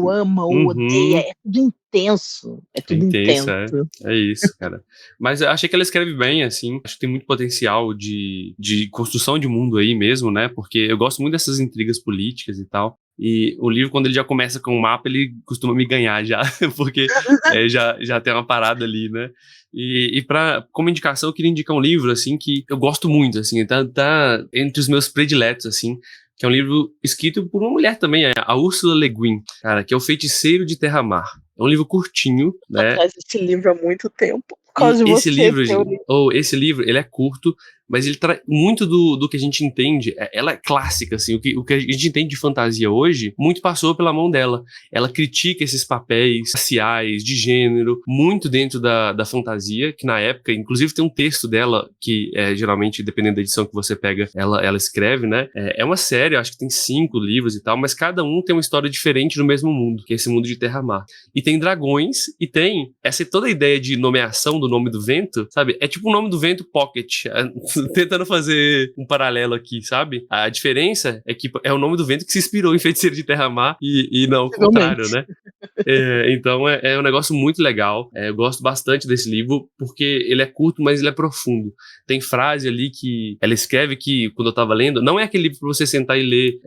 ama, ou odeia. É tudo intenso. É tudo intenso, intenso. é isso, cara. Mas eu achei que ela escreve bem, assim. Acho que tem muito potencial de construção de mundo aí mesmo, né? Porque eu gosto muito dessas intrigas políticas e tal. E o livro, quando ele já começa com um mapa, ele costuma me ganhar já, porque já tem uma parada ali, né? E como indicação, eu queria indicar um livro, assim, que eu gosto muito, assim, tá entre os meus prediletos, assim, que é um livro escrito por uma mulher também, a Ursula Le Guin, cara, que é O Feiticeiro de Terra-Mar. É um livro curtinho, né? Atrás desse livro há muito tempo. Por E causa de esse você, livro, que eu gente, li. esse livro, ele é curto, mas ele traz muito do que a gente entende. Ela é clássica, assim, o que a gente entende de fantasia hoje, muito passou pela mão dela. Ela critica esses papéis raciais, de gênero, muito dentro da fantasia, que na época, inclusive tem um texto dela, que geralmente, dependendo da edição que você pega, ela escreve, né? É uma série, acho que tem 5 livros e tal, mas cada um tem uma história diferente no mesmo mundo, que é esse mundo de Terra-Mar. E tem dragões, e tem toda a ideia de nomeação do nome do vento, sabe? É tipo o nome do vento Pocket, tentando fazer um paralelo aqui, sabe? A diferença é que é o nome do vento que se inspirou em Feiticeiro de Terra-Mar e não o contrário, né? Então é um negócio muito legal. Eu gosto bastante desse livro porque ele é curto, mas ele é profundo. Tem frase ali que ela escreve que, quando eu tava lendo, não é aquele livro pra você sentar e ler,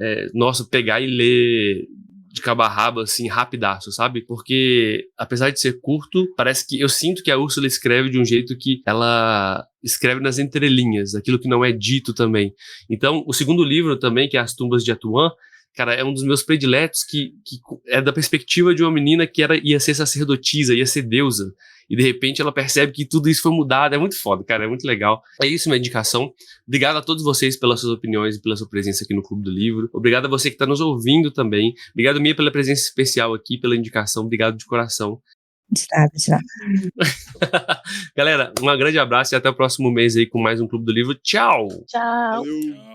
pegar e ler de cabo a rabo, assim, rapidaço, sabe? Porque, apesar de ser curto, parece que eu sinto que a Úrsula escreve de um jeito que ela escreve nas entrelinhas, aquilo que não é dito também. Então, o segundo livro também, que é As Tumbas de Atuan, cara, é um dos meus prediletos, que é da perspectiva de uma menina que ia ser sacerdotisa, ia ser deusa. E de repente ela percebe que tudo isso foi mudado. É muito foda, cara, é muito legal. É isso, minha indicação. Obrigado a todos vocês pelas suas opiniões e pela sua presença aqui no Clube do Livro. Obrigado a você que está nos ouvindo também. Obrigado, Mia, pela presença especial aqui, pela indicação. Obrigado de coração. De nada. Galera, um grande abraço e até o próximo mês aí com mais um Clube do Livro. Tchau! Tchau! Valeu.